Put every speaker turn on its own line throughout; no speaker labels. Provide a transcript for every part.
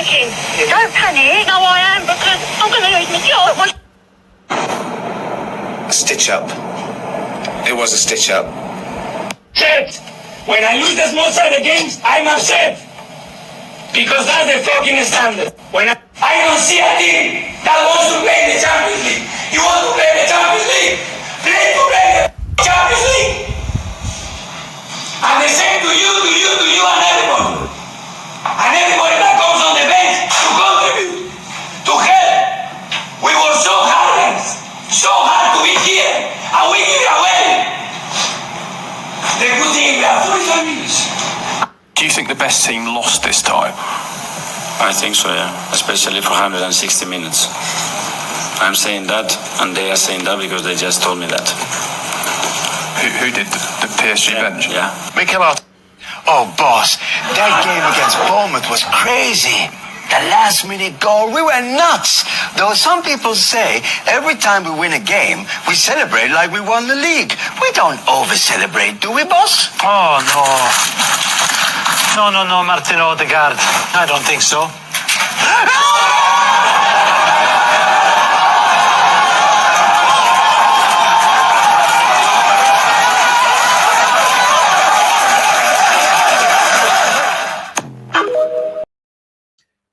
panicking. Don't panic. No, I am, because I'm going to lose my job.
A stitch up. It was a stitch up.
Shit! When I lose the small side of games, I'm upset. Because that's the fucking standard. When I don't see a team that wants to play the Champions League. You want to play the Champions League? Play to play the Champions League. And the same to you and everybody. And everybody that comes on the bench to contribute, to help. We work so hard, so hard to be here, and we give it away. The good thing, we have 45 minutes.
Do you think the best team lost this time?
I think so, yeah. Especially for 160 minutes. I'm saying that, and they are saying that because they just told me that.
Who did the PSG bench?
Yeah.
Mikel Arteta. Oh, boss, that game against Bournemouth was crazy. The last-minute goal, we were nuts. Though some people say every time we win a game, we celebrate like we won the league. We don't over-celebrate, do we, boss?
Oh, no. No, Martin Odegaard. I don't think so.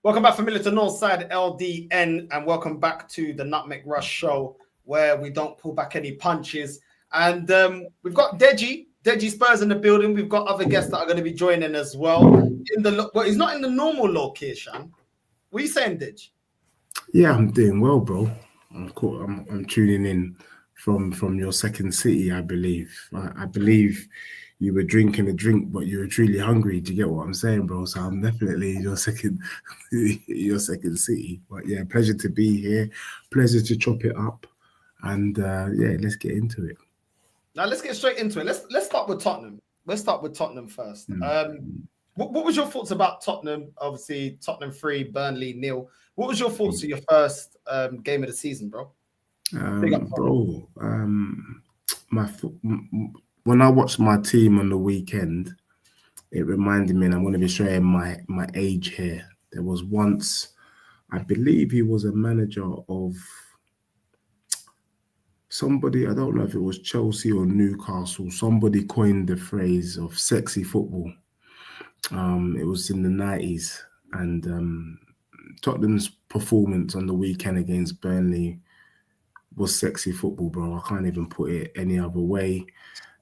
Welcome back, familiar to Northside LDN, and welcome back to the Nutmeg Rush show, where we don't pull back any punches. And we've got Deji Spurs in the building. We've got other guests that are going to be joining as well. Well, he's not in the normal location. What are you saying, Dej?
Yeah, I'm doing well, bro. I'm tuning in from your second city, I believe. I believe you were drinking a drink, but you were truly hungry. Do you get what I'm saying, bro? So I'm definitely your second city. But yeah, pleasure to be here. Pleasure to chop it up. And yeah, let's get into it.
Now let's get straight into it. Let's start with Tottenham. Let's start with Tottenham first. What was your thoughts about Tottenham? Obviously, Tottenham 3, Burnley 0. What was your thoughts of your first game of the season, bro?
When I watched my team on the weekend, it reminded me, and I'm going to be showing my age here. There was once, I believe he was a manager of somebody, I don't know if it was Chelsea or Newcastle, somebody coined the phrase of sexy football. It was in the 90s, and Tottenham's performance on the weekend against Burnley was sexy football, bro. I can't even put it any other way.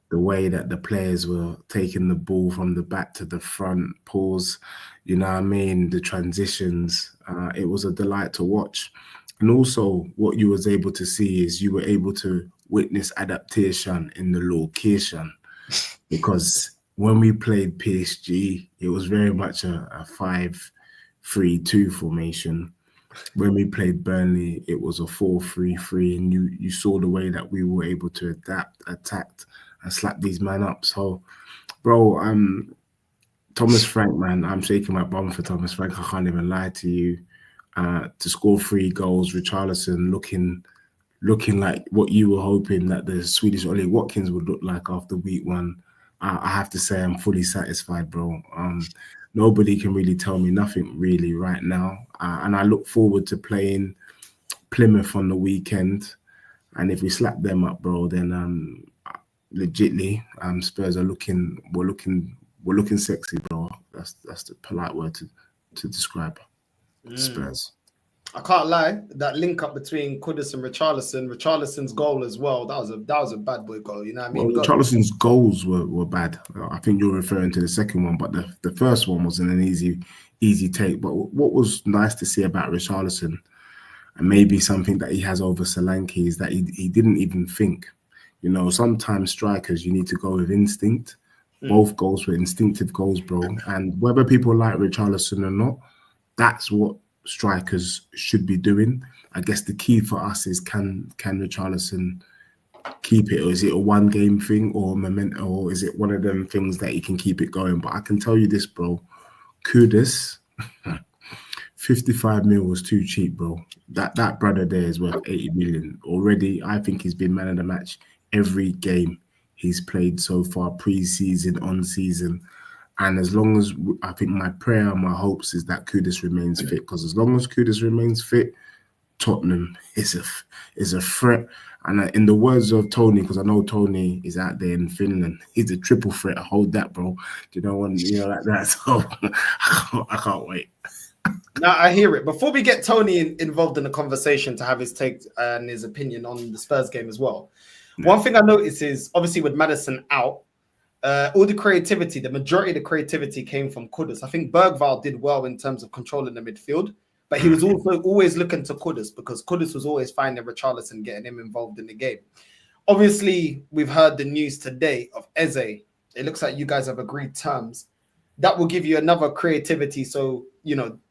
The way that the players were taking the ball from the back to the front, pause, you know what I mean? The transitions, it was a delight to watch. And also what you was able to see is you were able to witness adaptation in the location, because when we played PSG, it was very much a 5-3-2 formation. When we played Burnley, it was a 4-3-3, and you saw the way that we were able to adapt, attack, and slap these men up. So, bro, Thomas Frank, man, I'm shaking my bum for Thomas Frank. I can't even lie to you. To score 3 goals, Richarlison looking like what you were hoping that the Swedish Ollie Watkins would look like after week 1. I have to say I'm fully satisfied, bro. Nobody can really tell me nothing really right now. And I look forward to playing Plymouth on the weekend. And if we slap them up, bro, then legitly, Spurs are we're looking sexy, bro. That's the polite word to describe Spurs.
I can't lie. That link up between Kudus and Richarlison's goal as well. That was a bad boy goal. You know what I mean?
Well, Richarlison's goals were bad. I think you're referring to the second one, but the first one wasn't an easy take. But what was nice to see about Richarlison, and maybe something that he has over Solanke, is that he didn't even think. You know, sometimes strikers, you need to go with instinct. Both goals were instinctive goals, bro. And whether people like Richarlison or not, that's what strikers should be doing. I guess the key for us is can Richarlison keep it, or is it a one game thing, or memento, or is it one of them things that he can keep it going? But I can tell you this, bro, Kudus, 55 mil was too cheap, bro. That brother there is worth 80 million already. I think he's been man of the match every game he's played so far, pre-season, on season. And as long as I think my prayer and my hopes is that Kudus remains fit, because as long as Kudus remains fit, Tottenham is a threat. And in the words of Tony, because I know Tony is out there in Finland, he's a triple threat. Hold that, bro. Do you know what? Like that. So I can't wait.
Now I hear it. Before we get Tony involved in the conversation to have his take and his opinion on the Spurs game as well, one thing I notice is obviously with Maddison out, all the creativity, the majority of the creativity came from Kudus. I think Bergvall did well in terms of controlling the midfield, but he was also always looking to Kudus because Kudus was always finding Richarlison, getting him involved in the game. Obviously, we've heard the news today of Eze. It looks like you guys have agreed terms. That will give you another creativity, so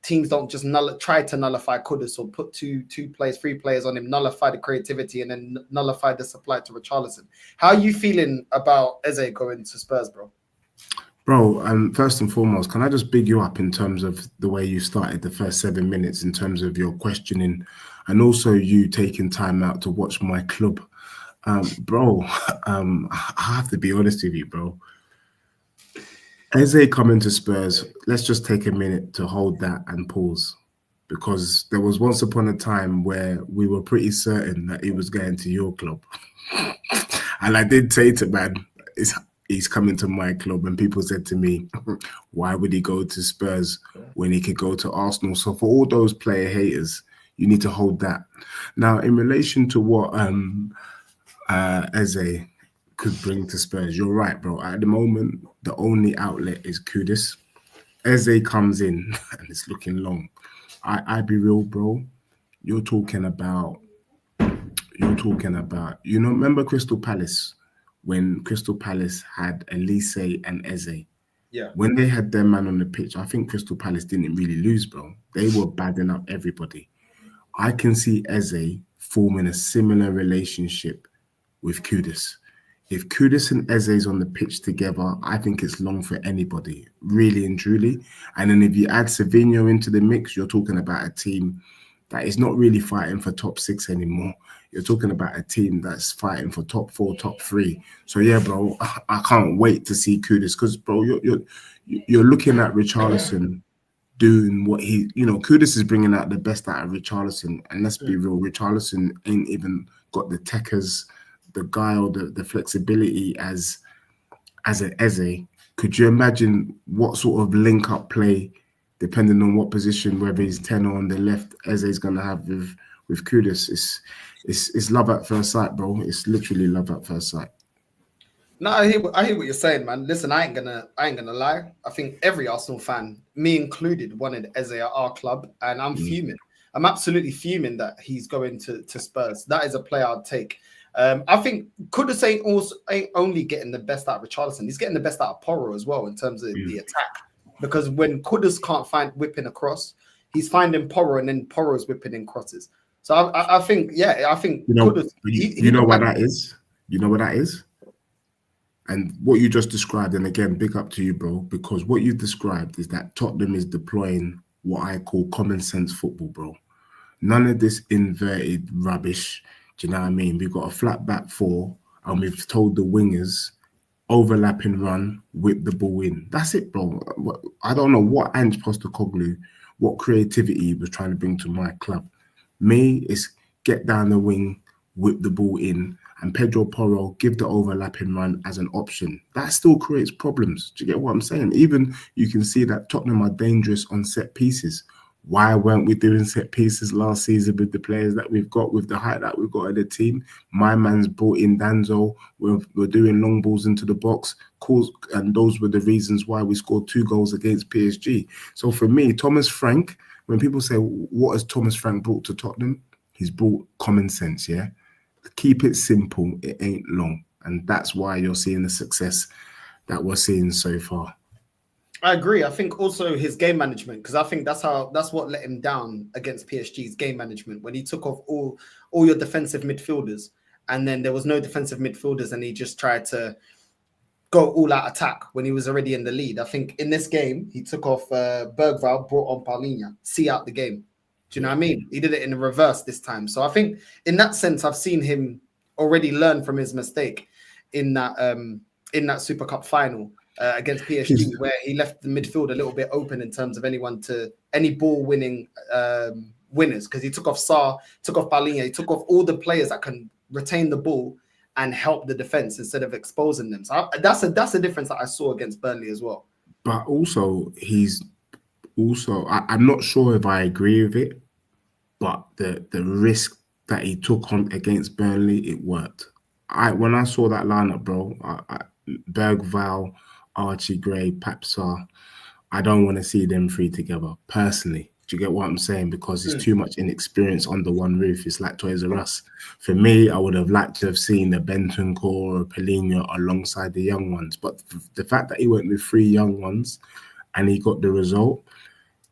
teams don't just try to nullify Kudus or put two players, 3 players on him, nullify the creativity, and then nullify the supply to Richarlison. How are you feeling about Eze going to Spurs, bro?
Bro, first and foremost, can I just big you up in terms of the way you started the first 7 minutes in terms of your questioning and also you taking time out to watch my club? Bro, I have to be honest with you, bro. Eze coming to Spurs, let's just take a minute to hold that and pause, because there was once upon a time where we were pretty certain that he was going to your club. And I did say to man, he's coming to my club, and people said to me, why would he go to Spurs when he could go to Arsenal? So for all those player haters, you need to hold that. Now, in relation to what Eze could bring to Spurs, you're right, bro. At the moment, the only outlet is Kudus. Eze comes in and it's looking long. I be real, bro. You're talking about, remember Crystal Palace, when Crystal Palace had Elise and Eze?
Yeah.
When they had their man on the pitch, I think Crystal Palace didn't really lose, bro. They were badding up everybody. I can see Eze forming a similar relationship with Kudus. If Kudus and Eze's on the pitch together, I think it's long for anybody, really and truly. And then if you add Savio into the mix, you're talking about a team that is not really fighting for top 6 anymore. You're talking about a team that's fighting for top 4, top 3. So yeah, bro, I can't wait to see Kudus, because, bro, you're looking at Richarlison doing what he, Kudus is bringing out the best out of Richarlison. And let's be real, Richarlison ain't even got the techers, the guile, the flexibility as an Eze. Could you imagine what sort of link-up play, depending on what position, whether he's 10 or on the left, Eze is going to have with Kudus? It's love at first sight, bro. It's literally love at first sight.
No, I hear what you're saying, man. Listen, I ain't gonna lie. I think every Arsenal fan, me included, wanted Eze at our club, and I'm fuming. I'm absolutely fuming that he's going to Spurs. That is a player I'd take. I think Kudus ain't only getting the best out of Richarlison. He's getting the best out of Porro as well in terms of the attack. Because when Kudus can't find whipping across, he's finding Porro, and then Porro's whipping in crosses. So I think Kudus.
You know what that is? You know what that is? And what you just described, and again, big up to you, bro, because what you described is that Tottenham is deploying what I call common sense football, bro. None of this inverted rubbish. Do you know what I mean? We've got a flat back 4, and we've told the wingers overlapping run, whip the ball in. That's it, bro. I don't know what Ange Postecoglou, what creativity he was trying to bring to my club. Me, is get down the wing, whip the ball in, and Pedro Porro give the overlapping run as an option. That still creates problems. Do you get what I'm saying? Even you can see that Tottenham are dangerous on set pieces. Why weren't we doing set pieces last season with the players that we've got, with the height that we've got in the team? My man's brought in Danzo. We're doing long balls into the box. And those were the reasons why we scored 2 goals against PSG. So for me, Thomas Frank, when people say, what has Thomas Frank brought to Tottenham? He's brought common sense, yeah? Keep it simple. It ain't long. And that's why you're seeing the success that we're seeing so far.
I agree. I think also his game management, because I think that's what let him down against PSG's game management, when he took off all your defensive midfielders, and then there was no defensive midfielders, and he just tried to go all out attack when he was already in the lead. I think in this game he took off Bergvall, brought on Paulinho, see out the game. Do you know what I mean? He did it in the reverse this time. So I think in that sense, I've seen him already learn from his mistake in that Super Cup final. against PSG,
His-
where he left the midfield a little bit open in terms of any ball winning winners, because he took off Sarr, took off Paulinho, he took off all the players that can retain the ball and help the defense instead of exposing them. So that's a difference that I saw against Burnley as well.
But also, I'm not sure if I agree with it, but the risk that he took on against Burnley, it worked. When I saw that lineup, bro, Bergval, Archie Gray, Papsar, I don't want to see them three together personally. Do you get what I'm saying? Because it's too much inexperience under one roof. It's like Toys R Us. For me, I would have liked to have seen the Bentancur or Paulinho alongside the young ones. But the fact that he went with 3 young ones and he got the result,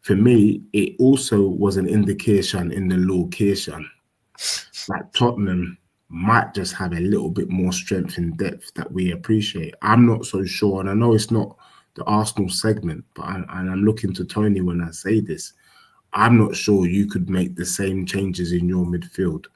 for me, it also was an indication in the location that Tottenham might just have a little bit more strength and depth that we appreciate. I'm not so sure, and I know it's not the Arsenal segment, but I'm looking to Tony when I say this. I'm not sure you could make the same changes in your midfield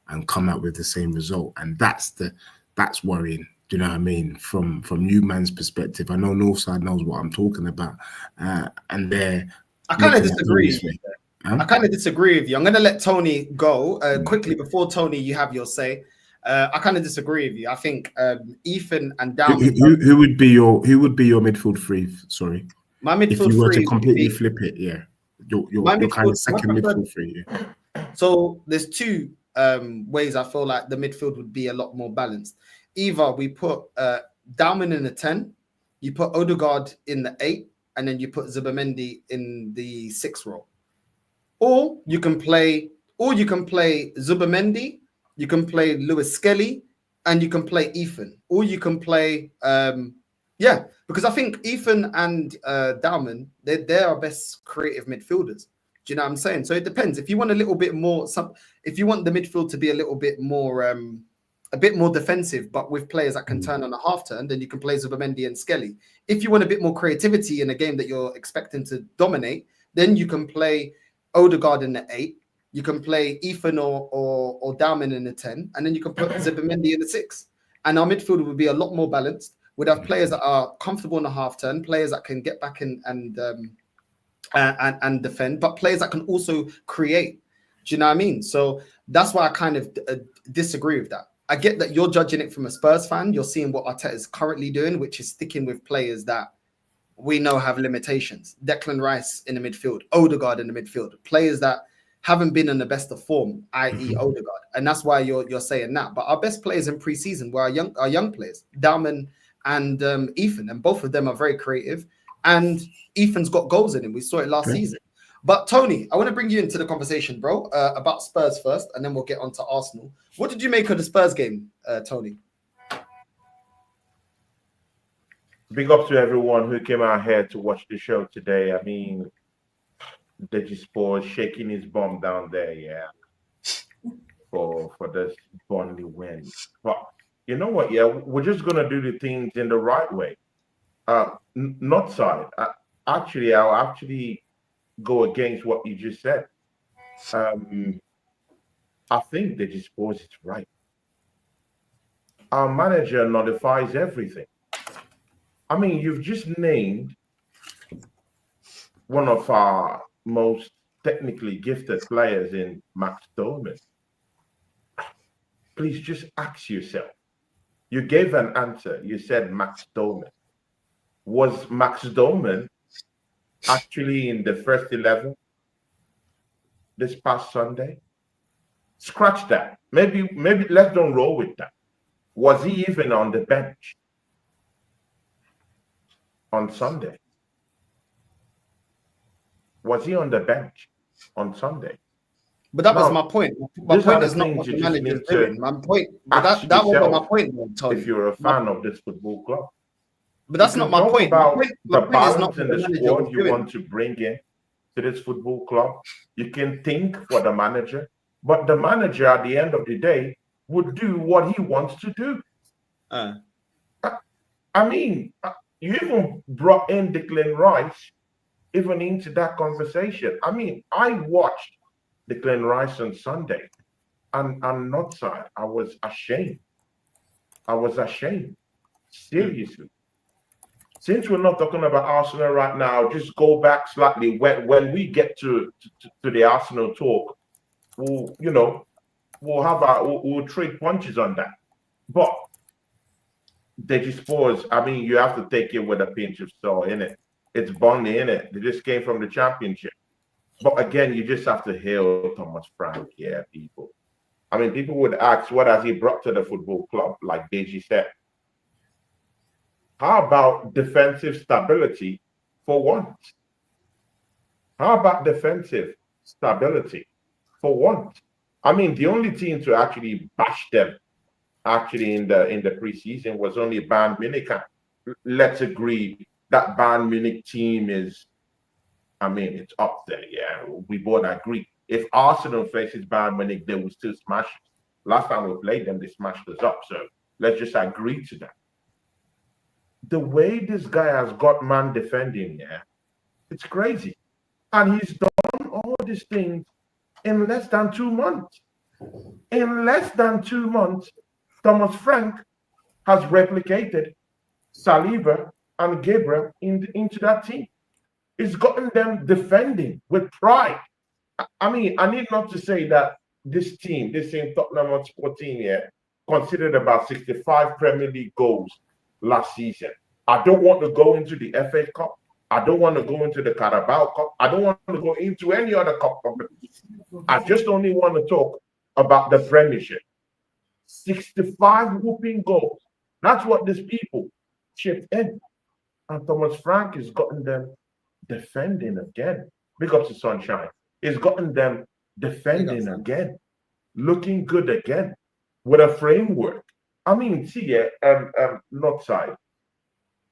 and come out with the same result, and that's worrying. Do you know what I mean? From you man's perspective, I know Northside knows what I'm talking about, and they're.
I kind of disagree. I kind of disagree with you. I'm going to let Tony go quickly before Tony. You have your say. I kind of disagree with you. I think Ethan and Downman.
Who would be your midfield three? Sorry,
my midfield
if you were
three
to completely flip it, yeah, your kind of second midfield three. Yeah.
So there's 2 ways I feel like the midfield would be a lot more balanced. Either we put Downman in the 10, you put Odegaard in the 8, and then you put Zubimendi in the 6 role. Or you can play Zubimendi, you can play Lewis Skelly, and you can play Ethan. Or you can play because I think Ethan and Dowman, they're our best creative midfielders. Do you know what I'm saying? So it depends. If you want a little bit more, if you want the midfield to be a little bit more defensive, but with players that can turn on a half turn, then you can play Zubimendi and Skelly. If you want a bit more creativity in a game that you're expecting to dominate, then you can play Odegaard in the 8. You can play Ethan or Dowman in the 10, and then you can put Zubimendi in the 6. And our midfield would be a lot more balanced. We'd have players that are comfortable in a half turn, players that can get back in and defend, but players that can also create. Do you know what I mean? So that's why I kind of disagree with that. I get that you're judging it from a Spurs fan. You're seeing what Arteta is currently doing, which is sticking with players that we know have limitations. Declan Rice in the midfield, Odegaard in the midfield, players that haven't been in the best of form, i.e. Odegaard. And that's why you're saying that. But our best players in pre-season were our young players, Dowman and Ethan, and both of them are very creative. And Ethan's got goals in him. We saw it last season. But Tony, I want to bring you into the conversation, bro, about Spurs first, and then we'll get on to Arsenal. What did you make of the Spurs game, Tony?
Big up to everyone who came out here to watch the show today. I mean, Deji Spurs shaking his bum down there, yeah, for this Burnley win. But you know what? Yeah, we're just gonna do the things in the right way. Not side. I'll actually go against what you just said. I think Deji Spurs is right. Our manager nullifies everything. I mean, you've just named one of our most technically gifted players in Max Dolman. Please just ask yourself. You gave an answer. You said Max Dolman. Was Max Dolman actually in the first 11 this past Sunday? Scratch that. Maybe let's don't roll with that. Was he even on the bench on Sunday? Was he on the bench on Sunday?
But that was my point. My point is not what the manager is doing. My point, but that wasn't my point, Tony.
If you're a fan of this football club.
But that's not my point.
About
my
the
point is
balance
not
in
what
the
the manager
squad
was
you
doing.
want to bring in to this football club. You can think for the manager, but the manager at the end of the day would do what he wants to do. I mean, you even brought in Declan Rice even into that conversation. I mean, I watched Declan Rice on Sunday, and I'm not side. I was ashamed. Seriously. since we're not talking about Arsenal right now, just go back slightly. When we get to the Arsenal talk, we'll have we'll trade punches on that. But Deji Spurs, I mean, you have to take it with a pinch of salt, innit? It's Burnley, innit? They just came from the championship. But again, you just have to hail Thomas Frank, yeah, people. I mean, people would ask, what has he brought to the football club, like Deji said? How about defensive stability for once? How about defensive stability for once? I mean, the only team to actually bash them actually in the preseason was only Bayern Munich. Let's agree that Bayern Munich team is, I mean, it's up there. Yeah, we both agree. If Arsenal faces Bayern Munich, they will still smash us. Last time we played them, they smashed us up. So let's just agree to that. The way this guy has got man defending, yeah, it's crazy. And he's done all these things in less than 2 months. In less than 2 months, Thomas Frank has replicated Saliba and Gabriel into that team. It's gotten them defending with pride. I mean, I need not to say that this team, this same Tottenham Hotspur team here, considered about 65 Premier League goals last season. I don't want to go into the FA Cup. I don't want to go into the Carabao Cup. I don't want to go into any other cup competition. I just only want to talk about the Premiership. 65 whooping goals. That's what these people chipped in. And Thomas Frank has gotten them defending again. Big up to Sunshine. He's gotten them defending again. Looking good again. With a framework. I mean, see, not side.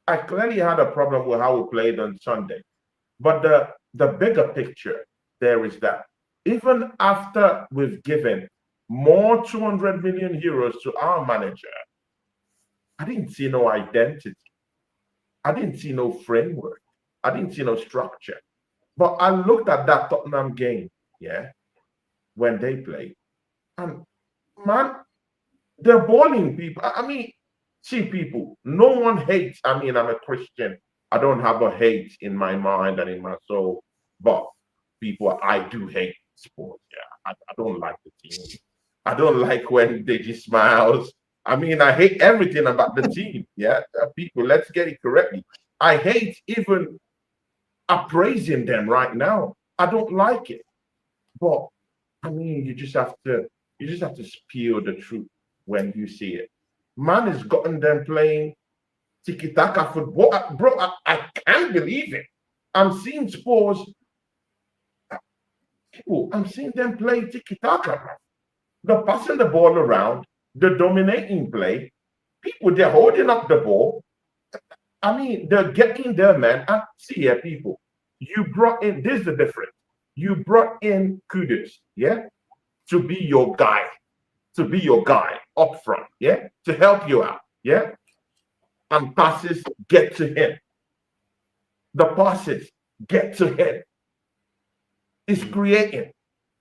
I clearly had a problem with how we played on Sunday. But the bigger picture there is that even after we've given more 200 million euros to our manager, I didn't see no identity. I didn't see no framework. I didn't see no structure. But I looked at that Tottenham game, yeah, when they played. And man, they're balling people. I mean, see, people, no one hates. I mean, I'm a Christian. I don't have a hate in my mind and in my soul. But people, I do hate sports. Yeah, I don't like the team. I don't like when Deji smiles. I mean, I hate everything about the team. Yeah, people, let's get it correctly. I hate even appraising them right now. I don't like it. But I mean, you just have to spew the truth when you see it. Man has gotten them playing tiki-taka football. Bro, I can't believe it. I'm seeing Spurs. I'm seeing them play tiki-taka. They're passing the ball around. They're dominating play. People, they're holding up the ball. I mean, they're getting their man. And see here, people, you brought in, this is the difference. You brought in Kudus, yeah, to be your guy. To be your guy up front, yeah, to help you out, yeah, and passes get to him. The passes get to him. He's creating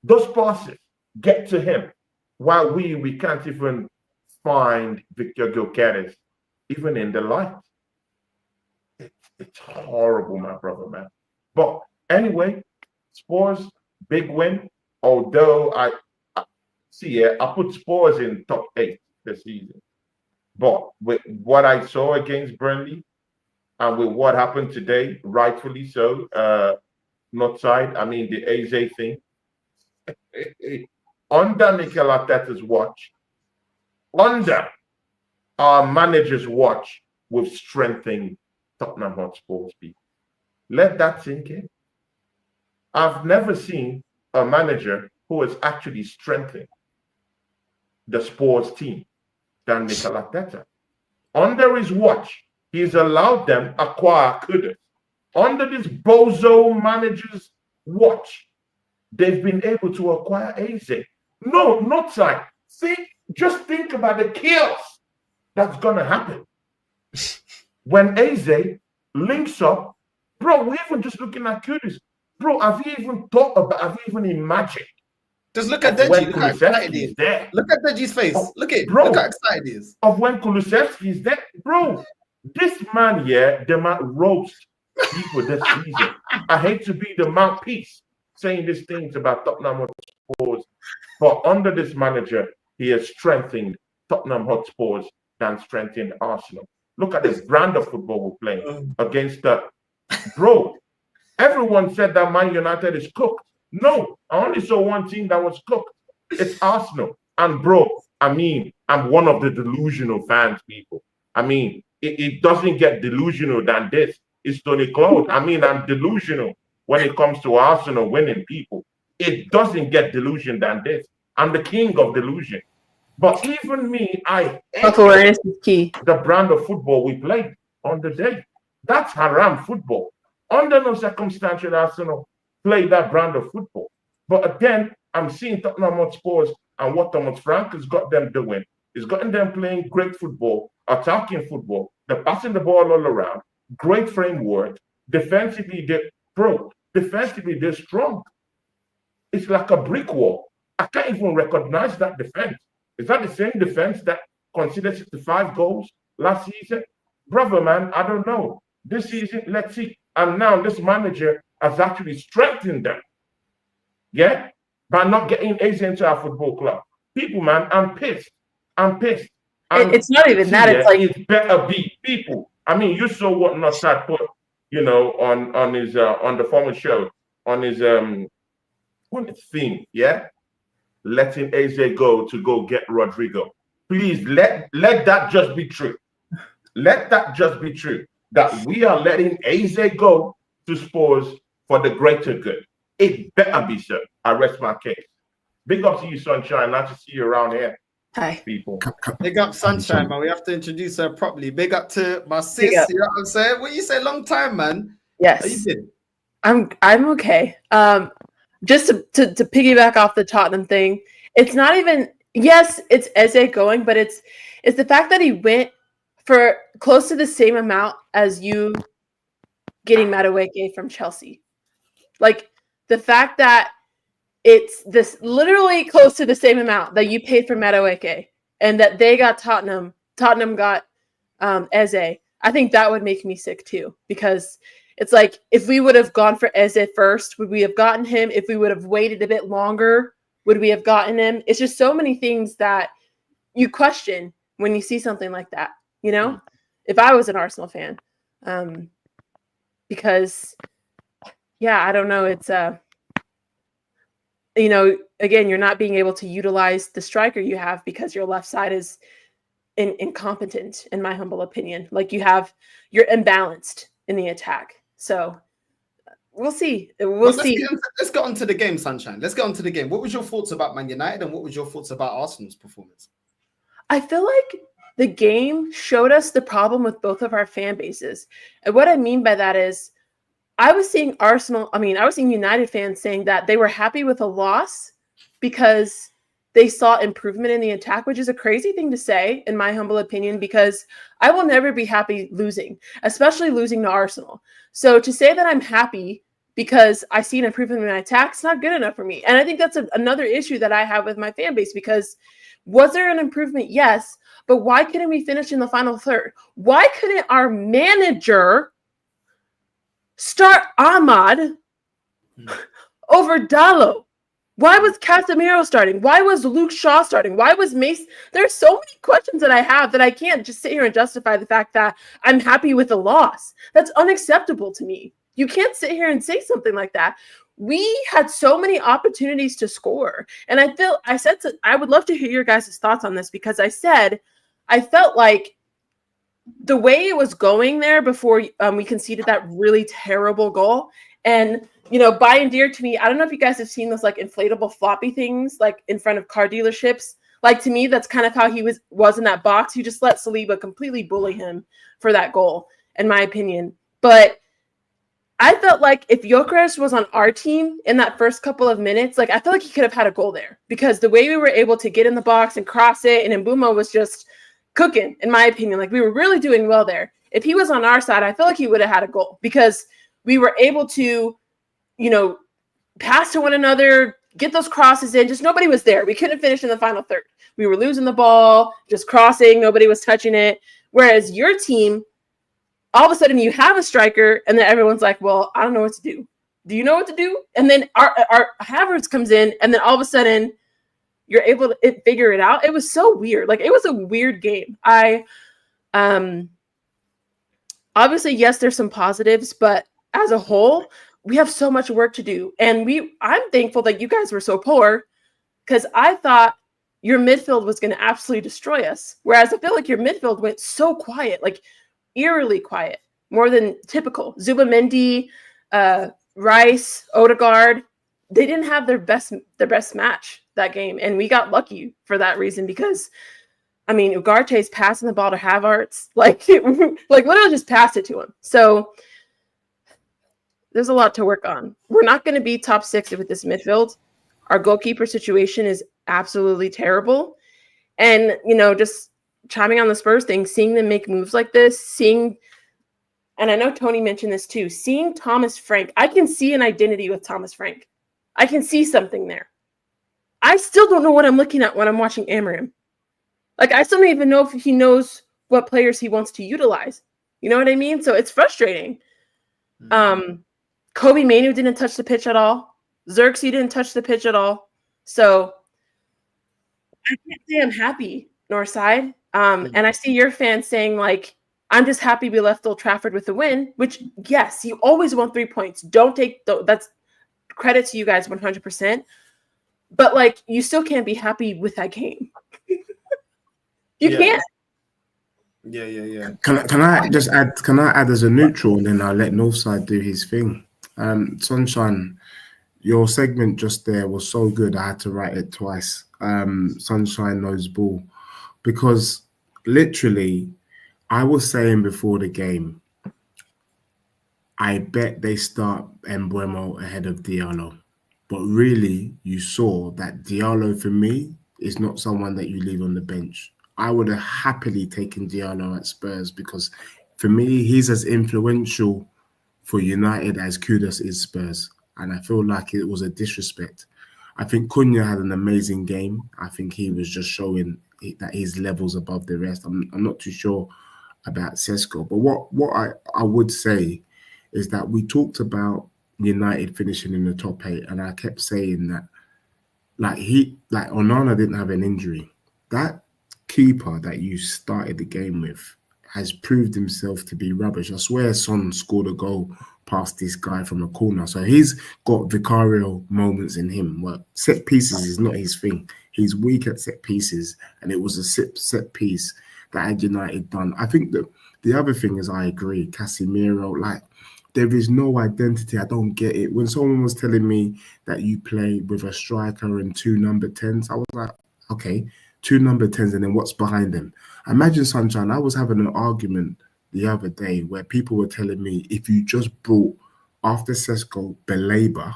those passes get to him, while we can't even find Victor Gyökeres even in the light. It's horrible, my brother, man. But anyway, Spurs big win. Although I put Spurs in top 8 this season. But with what I saw against Burnley and with what happened today, rightfully so, not side, I mean, the Eze thing. Under Mikel Arteta's watch, under our manager's watch, we've strengthened Tottenham Hotspur's people. Let that sink in. I've never seen a manager who has actually strengthened the Spurs team than Mikel Arteta. Under his watch, he's allowed them acquire Kudus. Under this bozo manager's watch, they've been able to acquire Eze. No, not side. Just think about the chaos that's gonna happen when Eze links up. Bro, we're even just looking at Kudus. Bro, have you even thought about? Have you even imagined?
Just look at Deji. Look how excited he is. Look at Deji's face. Look at how excited he is.
Of when Kulusevski is there, bro. This man, the man roast people this season. I hate to be the mouthpiece saying these things about Tottenham Hotspurs, but under this manager, he has strengthened Tottenham Hotspurs than strengthened Arsenal. Look at the brand of football we're playing against the bro. Everyone said that Man United is cooked. No, I only saw one team that was cooked. It's Arsenal. And bro, I mean, I'm one of the delusional fans, people. I mean, it doesn't get delusional than this. It's Tony Claude. I mean, I'm delusional when it comes to Arsenal winning, people. It doesn't get delusion than this. I'm the king of delusion. But even me, I hate
is key.
The brand of football we play on the day. That's haram football. Under no circumstance should Arsenal play that brand of football. But again, I'm seeing Tottenham Hotspurs and what Thomas Frank has got them doing. He's gotten them playing great football, attacking football. They're passing the ball all around. Great framework. Defensively, they're strong. It's like a brick wall. I can't even recognize that defense. Is that the same defense that conceded 65 goals last season? Brother, man, I don't know. This season, let's see. And now this manager has actually strengthened them. Yeah? By not getting Eze into our football club. People, man, I'm pissed. And
it's not even that. It's like
it better be people. I mean, you saw what Nussad put, on his on the former show, on his theme, yeah? Letting Eze go to go get Rodrigo. Please let that just be true. Let that just be true. That we are letting Eze go to Spurs for the greater good. It better be so. I rest my case. Big up to you, Sunshine. Nice to see you around here.
Hi.
People.
Big up Sunshine, man. We have to introduce her properly. Big up to my sis. You know what I'm saying? What you say? Long time, man.
Yes.
How you been?
I'm okay. Just to piggyback off the Tottenham thing, it's not even, yes, it's Eze going, but it's the fact that he went for close to the same amount as you getting Madueke from Chelsea. Like the fact that it's this literally close to the same amount that you paid for Madueke and that they got Tottenham got Eze. I think that would make me sick too, because it's like, if we would have gone for Eze first, would we have gotten him? If we would have waited a bit longer, would we have gotten him? It's just so many things that you question when you see something like that, if I was an Arsenal fan. Because, I don't know. It's, again, you're not being able to utilize the striker you have because your left side is incompetent, in my humble opinion. Like you're imbalanced in the attack. So we'll see. Let's
get on to the game, Sunshine. Let's get on to the game. What was your thoughts about Man United and what was your thoughts about Arsenal's performance?
I feel like the game showed us the problem with both of our fan bases. And what I mean by that is I was seeing United fans saying that they were happy with a loss because they saw improvement in the attack, which is a crazy thing to say, in my humble opinion, because I will never be happy losing, especially losing to Arsenal. So to say that I'm happy because I see an improvement in my attack, it's not good enough for me. And I think that's another issue that I have with my fan base, because was there an improvement? Yes. But why couldn't we finish in the final third? Why couldn't our manager start Ahmad over Dalot? Why was Casemiro starting? Why was Luke Shaw starting? Why was Mace? There's so many questions that I have that I can't just sit here and justify the fact that I'm happy with the loss. That's unacceptable to me. You can't sit here and say something like that. We had so many opportunities to score. And I would love to hear your guys' thoughts on this, because I felt like the way it was going there before we conceded that really terrible goal. And by and dear to me, I don't know if you guys have seen those like inflatable floppy things like in front of car dealerships. Like, to me, that's kind of how he was in that box. He just let Saliba completely bully him for that goal, in my opinion. But I felt like if Gyökeres was on our team in that first couple of minutes, like I feel like he could have had a goal there, because the way we were able to get in the box and cross it, and Mbeumo was just cooking, in my opinion. Like, we were really doing well there. If he was on our side, I feel like he would have had a goal, because we were able to, pass to one another, get those crosses in. Just nobody was there. We couldn't finish in the final third. We were losing the ball, just crossing. Nobody was touching it. Whereas your team, all of a sudden you have a striker, and then everyone's like, well, I don't know what to do. Do you know what to do? And then our Havertz comes in, and then all of a sudden you're able to figure it out. It was so weird. Like, it was a weird game. Obviously, yes, there's some positives, but as a whole, we have so much work to do. And I'm thankful that you guys were so poor, because I thought your midfield was going to absolutely destroy us. Whereas I feel like your midfield went so quiet, like eerily quiet, more than typical. Zubamendi, Rice, Odegaard, they didn't have their best match that game. And we got lucky for that reason, because I mean, Ugarte's passing the ball to Havertz, like literally just passed it to him. So there's a lot to work on. We're not going to be top 6 with this midfield. Our goalkeeper situation is absolutely terrible. And, just chiming on the Spurs thing, seeing them make moves like this, and I know Tony mentioned this too, seeing Thomas Frank, I can see an identity with Thomas Frank. I can see something there. I still don't know what I'm looking at when I'm watching Amarim. Like, I still don't even know if he knows what players he wants to utilize. You know what I mean? So it's frustrating. Kobe Manu didn't touch the pitch at all. Xerxes didn't touch the pitch at all. So I can't say I'm happy, Northside. And I see your fans saying, like, I'm just happy we left Old Trafford with a win, which, yes, you always want 3 points. That's credit to you guys 100%. But, like, you still can't be happy with that game. You can't.
Yeah.
Can I just add? Can I add as a neutral, and then I'll let Northside do his thing. Sunshine, your segment just there was so good. I had to write it twice. Sunshine knows ball, because literally, I was saying before the game, I bet they start Mbeumo ahead of Diallo, but really, you saw that Diallo for me is not someone that you leave on the bench. I would have happily taken Diallo at Spurs, because for me, he's as influential for United as Kudus is Spurs. And I feel like it was a disrespect. I think Cunha had an amazing game. I think he was just showing that his level's above the rest. I'm not too sure about Sesko. But what I would say is that we talked about United finishing in the top 8, and I kept saying that Onana didn't have an injury. That keeper that you started the game with has proved himself to be rubbish. I swear Son scored a goal past this guy from a corner. So he's got Vicario moments in him. Well, set pieces is not his thing. He's weak at set pieces, and it was a set piece that had United done. I think that the other thing is, I agree, Casemiro, like, there is no identity. I don't get it. When someone was telling me that you play with a striker and 2 number 10s, I was like, okay, 2 number 10s, and then what's behind them? Imagine, Sunshine, I was having an argument the other day where people were telling me if you just brought, after Sesko, Belabor,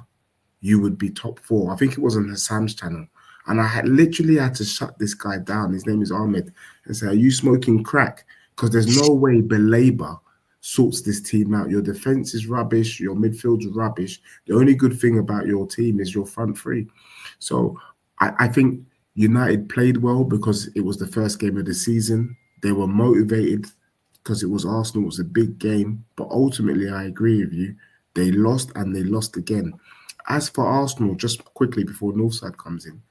you would be top 4. I think it was on Hassam's channel. And I literally had to shut this guy down. His name is Ahmed. And say, are you smoking crack? Because there's no way Belabor sorts this team out. Your defense is rubbish. Your midfield's rubbish. The only good thing about your team is your front 3. So I think United played well because it was the first game of the season. They were motivated because it was Arsenal. It was a big game. But ultimately, I agree with you. They lost, and they lost again. As for Arsenal, just quickly before Northside comes in,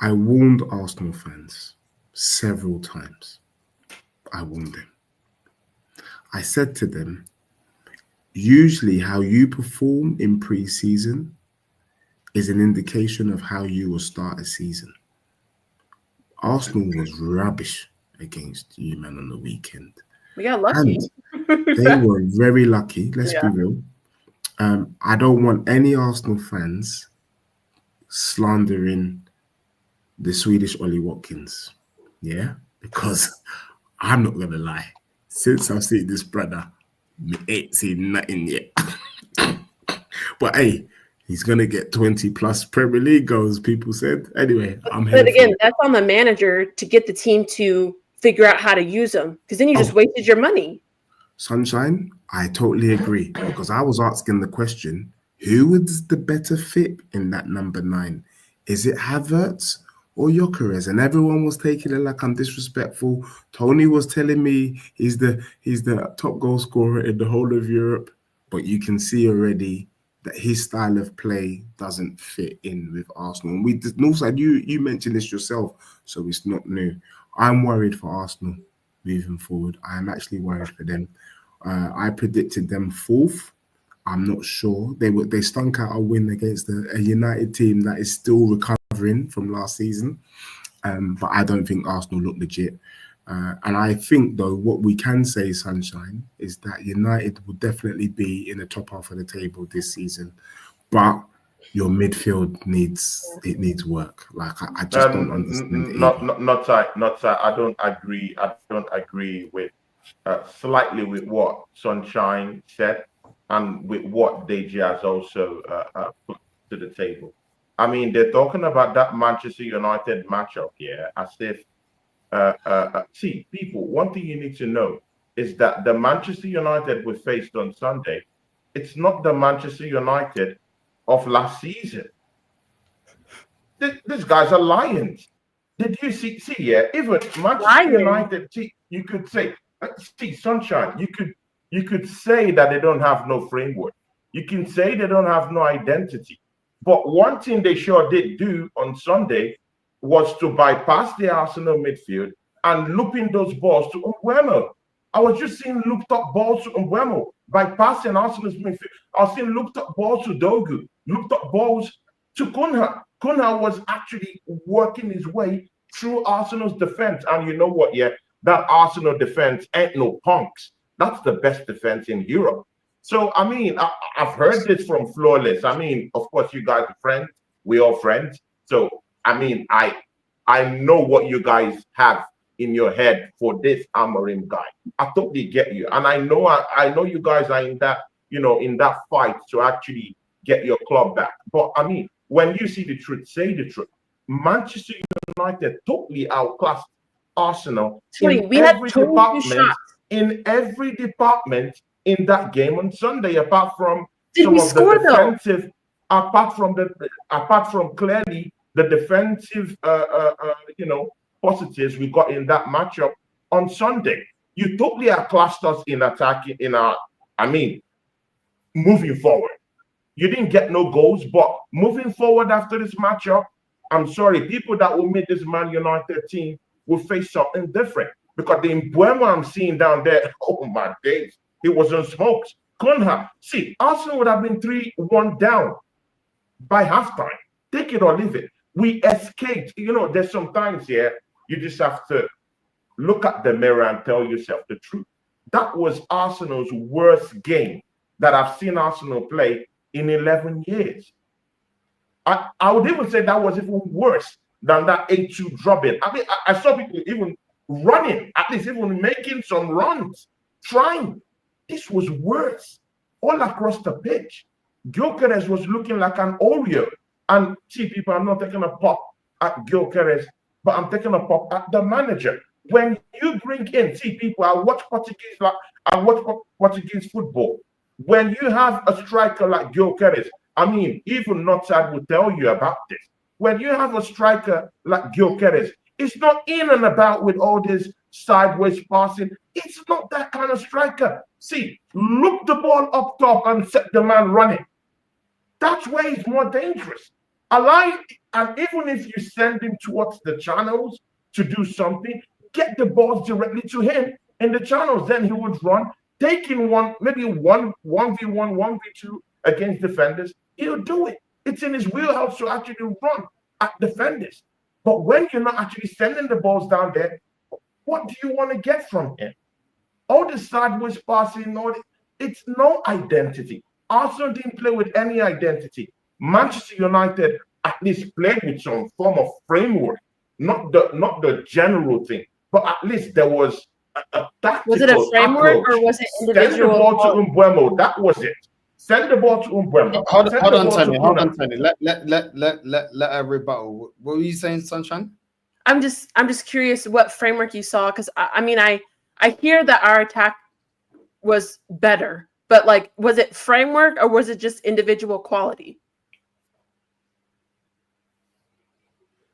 I warned Arsenal fans several times. I warned them. I said to them, usually how you perform in pre-season is an indication of how you will start a season. Arsenal was rubbish against you, man, on the weekend.
We got lucky.
And they were very lucky, let's be real. I don't want any Arsenal fans slandering the Swedish Ollie Watkins, because I'm not going to lie. Since I've seen this brother, I ain't seen nothing yet. But hey, he's going to get 20 plus Premier League goals, people said. Anyway, I'm here.
But again, that's on the manager to get the team to figure out how to use them, because then you just wasted your money.
Sunshine, I totally agree, because I was asking the question, who is the better fit in that number 9? Is it Havertz or Gyökeres, and everyone was taking it like I'm disrespectful. Tony was telling me he's the top goal scorer in the whole of Europe, but you can see already that his style of play doesn't fit in with Arsenal. And Northside, you mentioned this yourself, so it's not new. I'm worried for Arsenal moving forward. I am actually worried for them. I predicted them fourth. I'm not sure. They stunk out a win against a United team that is still recovering from last season. But I don't think Arsenal look legit. And I think, though, what we can say, Sunshine, is that United will definitely be in the top half of the table this season. But your midfield needs work. Like I just don't understand it.
Not I don't agree. I don't agree with slightly with what Sunshine said and with what Deji has also put to the table. I mean, they're talking about that Manchester United matchup here as if see, people, one thing you need to know is that the Manchester United we faced on Sunday, it's not the Manchester United of last season. These guys are lions. Did you see? Yeah, even Manchester United. See, you could say, see, Sunshine. You could say that they don't have no framework. You can say they don't have no identity. But one thing they sure did do on Sunday was to bypass the Arsenal midfield and looping those balls to Mbeumo. I was just seeing looped up balls to Mbeumo, bypassing Arsenal's midfield. I was seeing looped up balls to Dogu, looped up balls to Cunha. Cunha was actually working his way through Arsenal's defense. And you know what? Yeah, that Arsenal defense ain't no punks. That's the best defense in Europe. So, I mean, I've heard this from Flawless. I mean, of course, you guys are friends. We're all friends. So, I mean, I know what you guys have in your head for this Amorim guy. I totally get you. And I know you guys are in that, in that fight to actually get your club back. But, I mean, when you see the truth, say the truth. Manchester United totally outclassed Arsenal in every department in that game on Sunday, apart from apart from clearly the defensive positives we got in that matchup on Sunday. You totally outclassed us in attacking moving forward. You didn't get no goals, but moving forward after this matchup, I'm sorry, people that will make this Man United team will face something different. Because the Mbeumo I'm seeing down there, oh my days, he was on smokes. Cunha, see, Arsenal would have been 3-1 down by halftime. Take it or leave it. We escaped. There's sometimes here you just have to look at the mirror and tell yourself the truth. That was Arsenal's worst game that I've seen Arsenal play in 11 years. I would even say that was even worse than that 8-2 drubbing. I mean, I saw people even running, at least even making some runs, trying. This was worse all across the pitch. Gyökeres was looking like an Oreo. And see, people, I'm not taking a pop at Gyökeres, but I'm taking a pop at the manager. When you bring in, see, people, I watch Portuguese football. When you have a striker like Gyökeres, I mean, even Northside will tell you about this. When you have a striker like Gyökeres, it's not in and about with all this sideways passing. It's not that kind of striker. See, look the ball up top and set the man running. That's where he's more dangerous. And even if you send him towards the channels to do something, get the balls directly to him in the channels. Then he would run, taking maybe 1v1, 1v2 against defenders. He'll do it. It's in his wheelhouse to actually run at defenders. But when you're not actually sending the balls down there, what do you want to get from him? All the sideways passing, it's no identity. Arsenal didn't play with any identity. Manchester United at least played with some form of framework, not the general thing, but at least there was a tactical
Was it a framework
approach.
or was it individual?
Send the ball to Mbeumo. That was it. Send the ball to Mbeumo.
Hold on, Tony. Let her rebuttal. What were you saying, Sunshine?
I'm just curious what framework you saw, because I hear that our attack was better, but like, was it framework or was it just individual quality?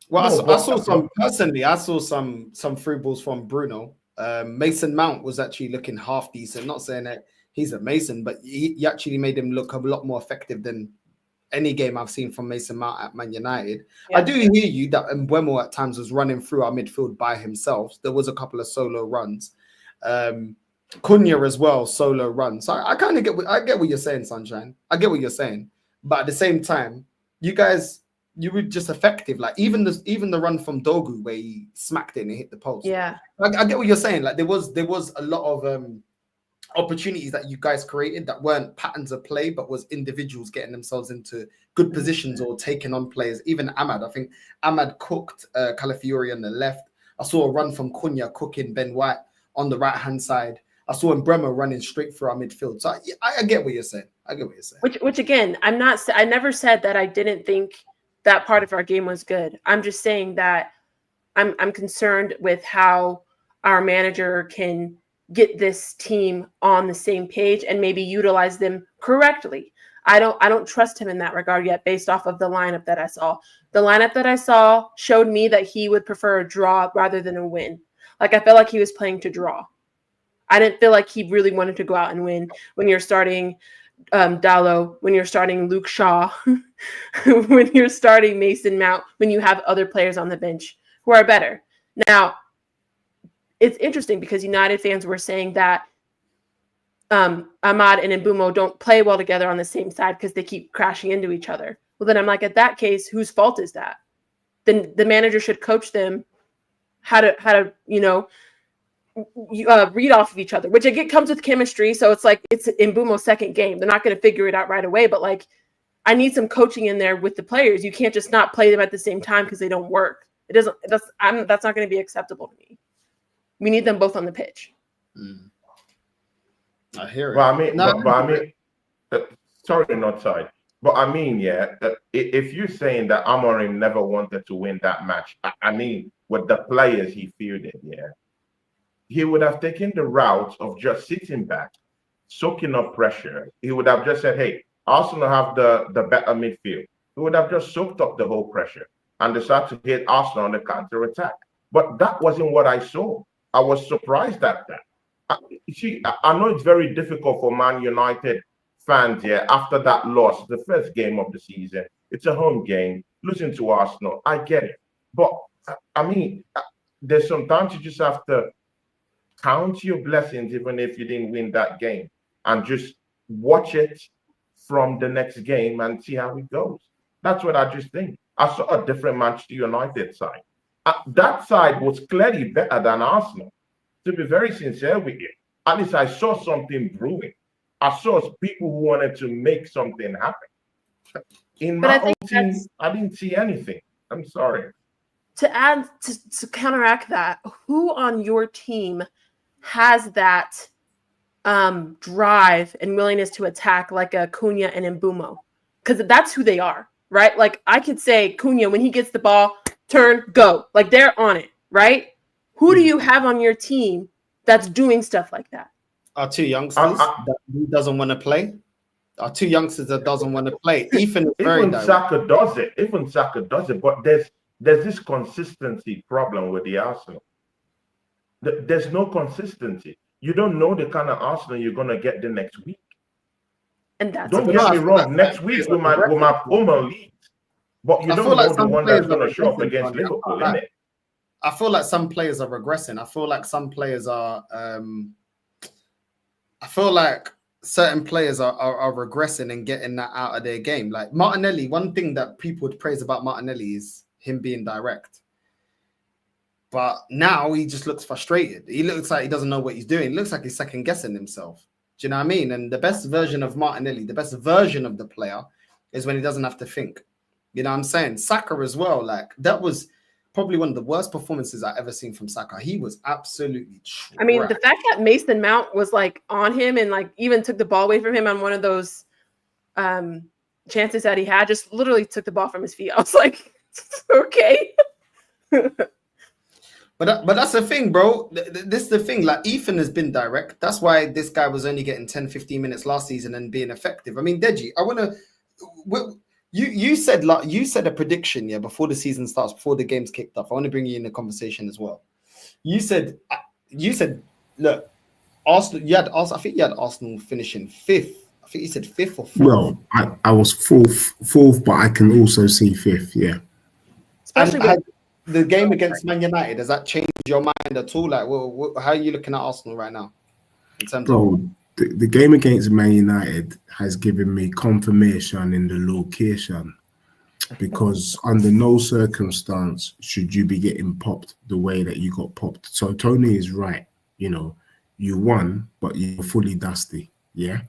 Well,
No,
I saw some personally. I saw some through balls from Bruno. Mason Mount was actually looking half decent. Not saying that he's a Mason, but he actually made him look a lot more effective than any game I've seen from Mason Mount at Man United.
Yeah.
I do hear you that Mbeumo at times was running through our midfield by himself. There was a couple of solo runs. Cunha as well, solo runs. So I kind of get what you're saying, Sunshine. I get what you're saying, but at the same time, you were just effective. Like even the run from Dogu where he smacked it and it hit the post.
Yeah,
I get what you're saying. Like there was a lot of opportunities that you guys created that weren't patterns of play, but was individuals getting themselves into good positions or taking on players. Even Ahmad, I think Ahmad cooked Calafiori on the left. I saw a run from Cunha cooking Ben White on the right hand side. I saw Mbeumo running straight through our midfield. So I get what you're saying.
Which again, I never said that I didn't think that part of our game was good. I'm just saying that I'm concerned with how our manager can get this team on the same page and maybe utilize them correctly. I don't trust him in that regard yet, based off of the lineup that I saw. The lineup that I saw showed me that he would prefer a draw rather than a win. Like I felt like he was playing to draw. I didn't feel like he really wanted to go out and win. When you're starting Dallo, when you're starting Luke Shaw, when you're starting Mason Mount, when you have other players on the bench who are better. Now, it's interesting because United fans were saying that Ahmad and Mbeumo don't play well together on the same side because they keep crashing into each other. Well, then I'm like, at that case, whose fault is that? Then the manager should coach them how to read off of each other, which again comes with chemistry. So it's like it's Mbeumo's second game. They're not going to figure it out right away, but like I need some coaching in there with the players. You can't just not play them at the same time because they don't work. That's not going to be acceptable to me. We need them both on the pitch.
I hear it.
Well, I mean, sorry, not side. But I mean, if you're saying that Amorim never wanted to win that match, I mean, with the players he fielded, he would have taken the route of just sitting back, soaking up pressure. He would have just said, hey, Arsenal have the better midfield. He would have just soaked up the whole pressure and decided to hit Arsenal on the counter-attack. But that wasn't what I saw. I was surprised at that. I know it's very difficult for Man United fans after that loss, the first game of the season. It's a home game, losing to Arsenal. I get it. But, I mean, there's sometimes you just have to count your blessings even if you didn't win that game and just watch it from the next game and see how it goes. That's what I just think. I saw a different Manchester United side. That side was clearly better than Arsenal. To be very sincere with you, at least I saw something brewing. I saw people who wanted to make something happen. In my own team, I didn't see anything. I'm sorry.
To counteract that, who on your team has that drive and willingness to attack like a Cunha and Mbeumo? Because that's who they are, right? Like I could say Cunha, when he gets the ball, turn, go. Like they're on it, right? Who do you have on your team that's doing stuff like that?
Our two youngsters that he doesn't want to play. Our two youngsters that doesn't want to play. Even
Saka does it. Even Saka does it. But there's this consistency problem with the Arsenal. There's no consistency. You don't know the kind of Arsenal you're gonna get the next week.
And that's
don't get me wrong. Next week we might lead, but you don't know the one that's gonna show up against Liverpool, isn't it?
I feel like some players are regressing. I feel like some players are. I feel like certain players are regressing and getting that out of their game. Like Martinelli, one thing that people would praise about Martinelli is him being direct. But now he just looks frustrated. He looks like he doesn't know what he's doing. He looks like he's second guessing himself. Do you know what I mean? And the best version of Martinelli, the best version of the player is when he doesn't have to think. You know what I'm saying? Saka as well. Like that was probably one of the worst performances I've ever seen from Saka. He was absolutely trash.
I mean, the fact that Mason Mount was like on him and like even took the ball away from him on one of those chances that he had, just literally took the ball from his feet. I was like, okay.
But that's the thing, bro. This is the thing. Like, Ethan has been direct. That's why this guy was only getting 10, 15 minutes last season and being effective. I mean, Deji, you said a prediction, yeah, before the season starts, before the game's kicked off. I want to bring you in the conversation as well. You said, look, Arsenal. You had Arsenal. I think you had Arsenal finishing fifth. I think you said fifth or fourth.
Well, I was fourth, but I can also see fifth. Yeah.
Especially
and the game against Man United, does that change your mind at all? Like, how are you looking at Arsenal right now? In terms of
the game against Man United has given me confirmation in the location, because under no circumstance should you be getting popped the way that you got popped. So Tony is right. You know, you won, but you're fully dusty. Yeah.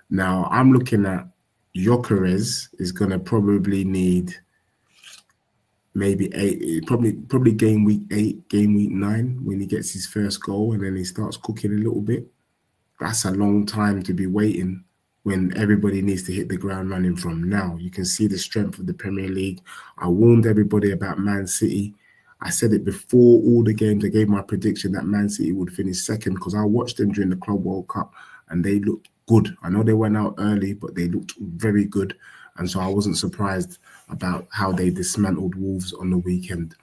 Now I'm looking at Gyökeres is going to probably need maybe 8, probably game week 8, game week 9 when he gets his first goal and then he starts cooking a little bit. That's a long time to be waiting when everybody needs to hit the ground running from now. You can see the strength of the Premier League. I warned everybody about Man City. I said it before all the games. I gave my prediction that Man City would finish second because I watched them during the Club World Cup and they looked good. I know they went out early, but they looked very good. And so I wasn't surprised about how they dismantled Wolves on the weekend.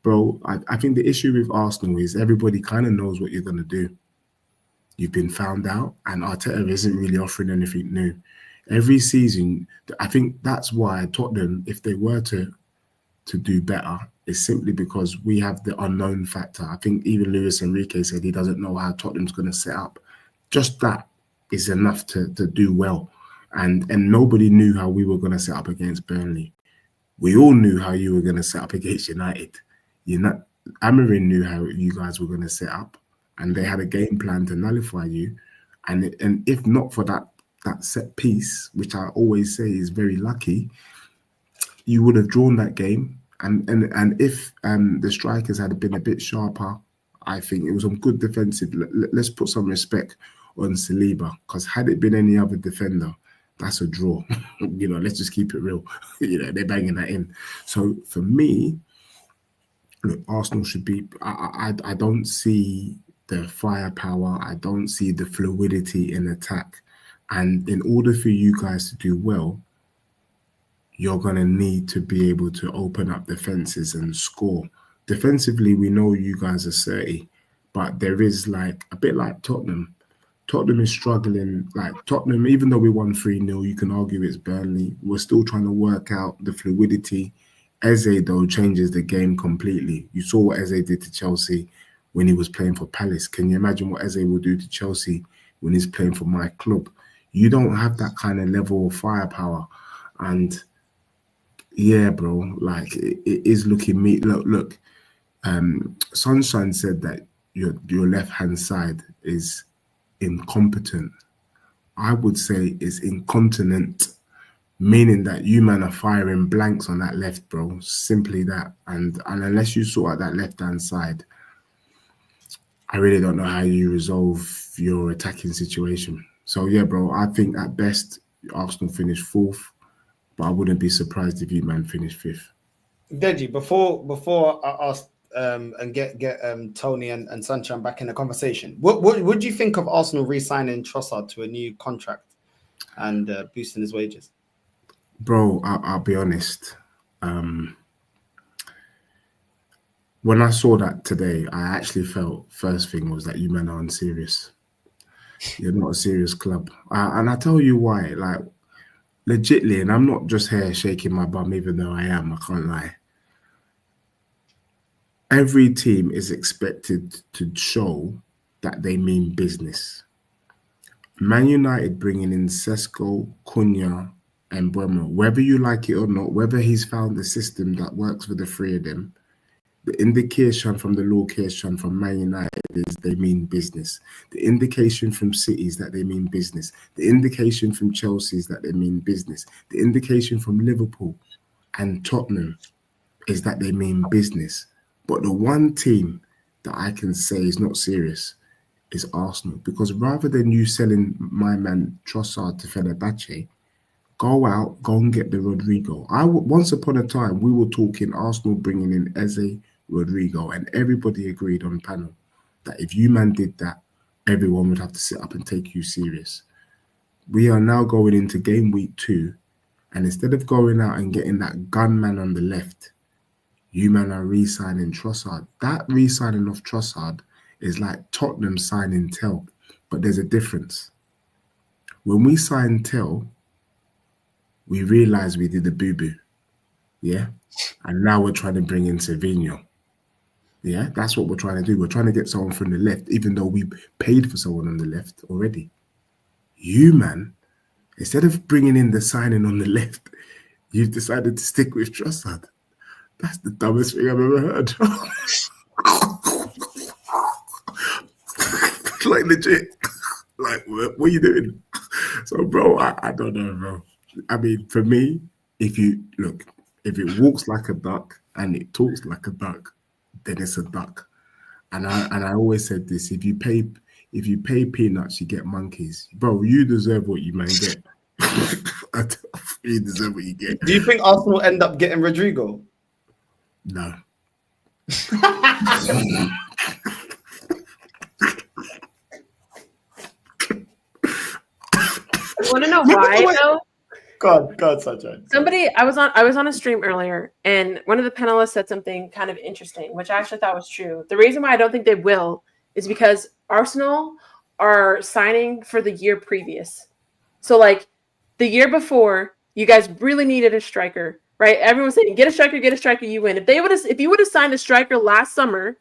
Bro, I think the issue with Arsenal is everybody kind of knows what you're going to do. You've been found out, and Arteta isn't really offering anything new. Every season, I think that's why Tottenham, if they were to do better, is simply because we have the unknown factor. I think even Luis Enrique said he doesn't know how Tottenham's going to set up. Just that is enough to do well. And nobody knew how we were going to set up against Burnley. We all knew how you were going to set up against United. Amarin knew how you guys were going to set up, and they had a game plan to nullify you. And if not for that set piece, which I always say is very lucky, you would have drawn that game. And if the strikers had been a bit sharper, I think it was some good defensive. Let's put some respect on Saliba, because had it been any other defender, that's a draw. Let's just keep it real. They're banging that in. So for me, look, Arsenal should be. I don't see the firepower. I don't see the fluidity in attack. And in order for you guys to do well, you're going to need to be able to open up defenses and score. Defensively, we know you guys are 30, but there is like a bit like Tottenham. Tottenham is struggling. Like Tottenham, even though we won 3-0, you can argue it's Burnley. We're still trying to work out the fluidity. Eze, though, changes the game completely. You saw what Eze did to Chelsea when he was playing for Palace. Can you imagine what Eze will do to Chelsea when he's playing for my club? You don't have that kind of level of firepower. And yeah, bro, like it is looking me. Look. Sunshine said that your left-hand side is incompetent. I would say is incontinent, meaning that you man are firing blanks on that left, bro. Simply that. And unless you sort out that left-hand side, I really don't know how you resolve your attacking situation. So yeah, bro, I think at best Arsenal finish 4th, but I wouldn't be surprised if you man finish 5th.
Deji, before I ask and get Tony and Sunshine back in the conversation, what do you think of Arsenal re-signing Trossard to a new contract and boosting his wages?
Bro, I'll be honest. When I saw that today, I actually felt first thing was that you men are unserious. You're not a serious club. And I tell you why, like legitly, and I'm not just here shaking my bum, even though I am, I can't lie. Every team is expected to show that they mean business. Man United bringing in Sesko, Cunha, and Bremer, whether you like it or not, whether he's found a system that works for the three of them, the indication from the location from Man United is they mean business. The indication from City is that they mean business. The indication from Chelsea is that they mean business. The indication from Liverpool and Tottenham is that they mean business. But the one team that I can say is not serious is Arsenal. Because rather than you selling my man Trossard to Fenerbahce, go out, go and get the Rodrigo. Once upon a time, we were talking Arsenal bringing in Eze, Rodrigo, and everybody agreed on panel that if you man did that, everyone would have to sit up and take you serious. We are now going into game week 2, And instead of going out and getting that gunman on the left, you man are re-signing Trossard. That re-signing of Trossard is like Tottenham signing Tell, but there's a difference. When we signed Tell, we realized we did a boo-boo, yeah? And now we're trying to bring in Savio. Yeah, that's what we're trying to do. We're trying to get someone from the left, even though we paid for someone on the left already. You, man, instead of bringing in the signing on the left, you've decided to stick with Trossard. That's the dumbest thing I've ever heard. Like, legit. Like, what are you doing? So, bro, I don't know, bro. I mean, for me, if it walks like a duck and it talks like a duck, then it's a duck. And I always said this: if you pay peanuts, you get monkeys. Bro, you deserve what you man get. You deserve what you get.
Do you think Arsenal end up getting Rodrigo?
No.
I want to know why though.
God, Sajid.
Somebody, I was on a stream earlier, and one of the panelists said something kind of interesting, which I actually thought was true. The reason why I don't think they will is because Arsenal are signing for the year previous. So, like, the year before, you guys really needed a striker, right? Everyone's saying, get a striker, you win. If you would have signed a striker last summer,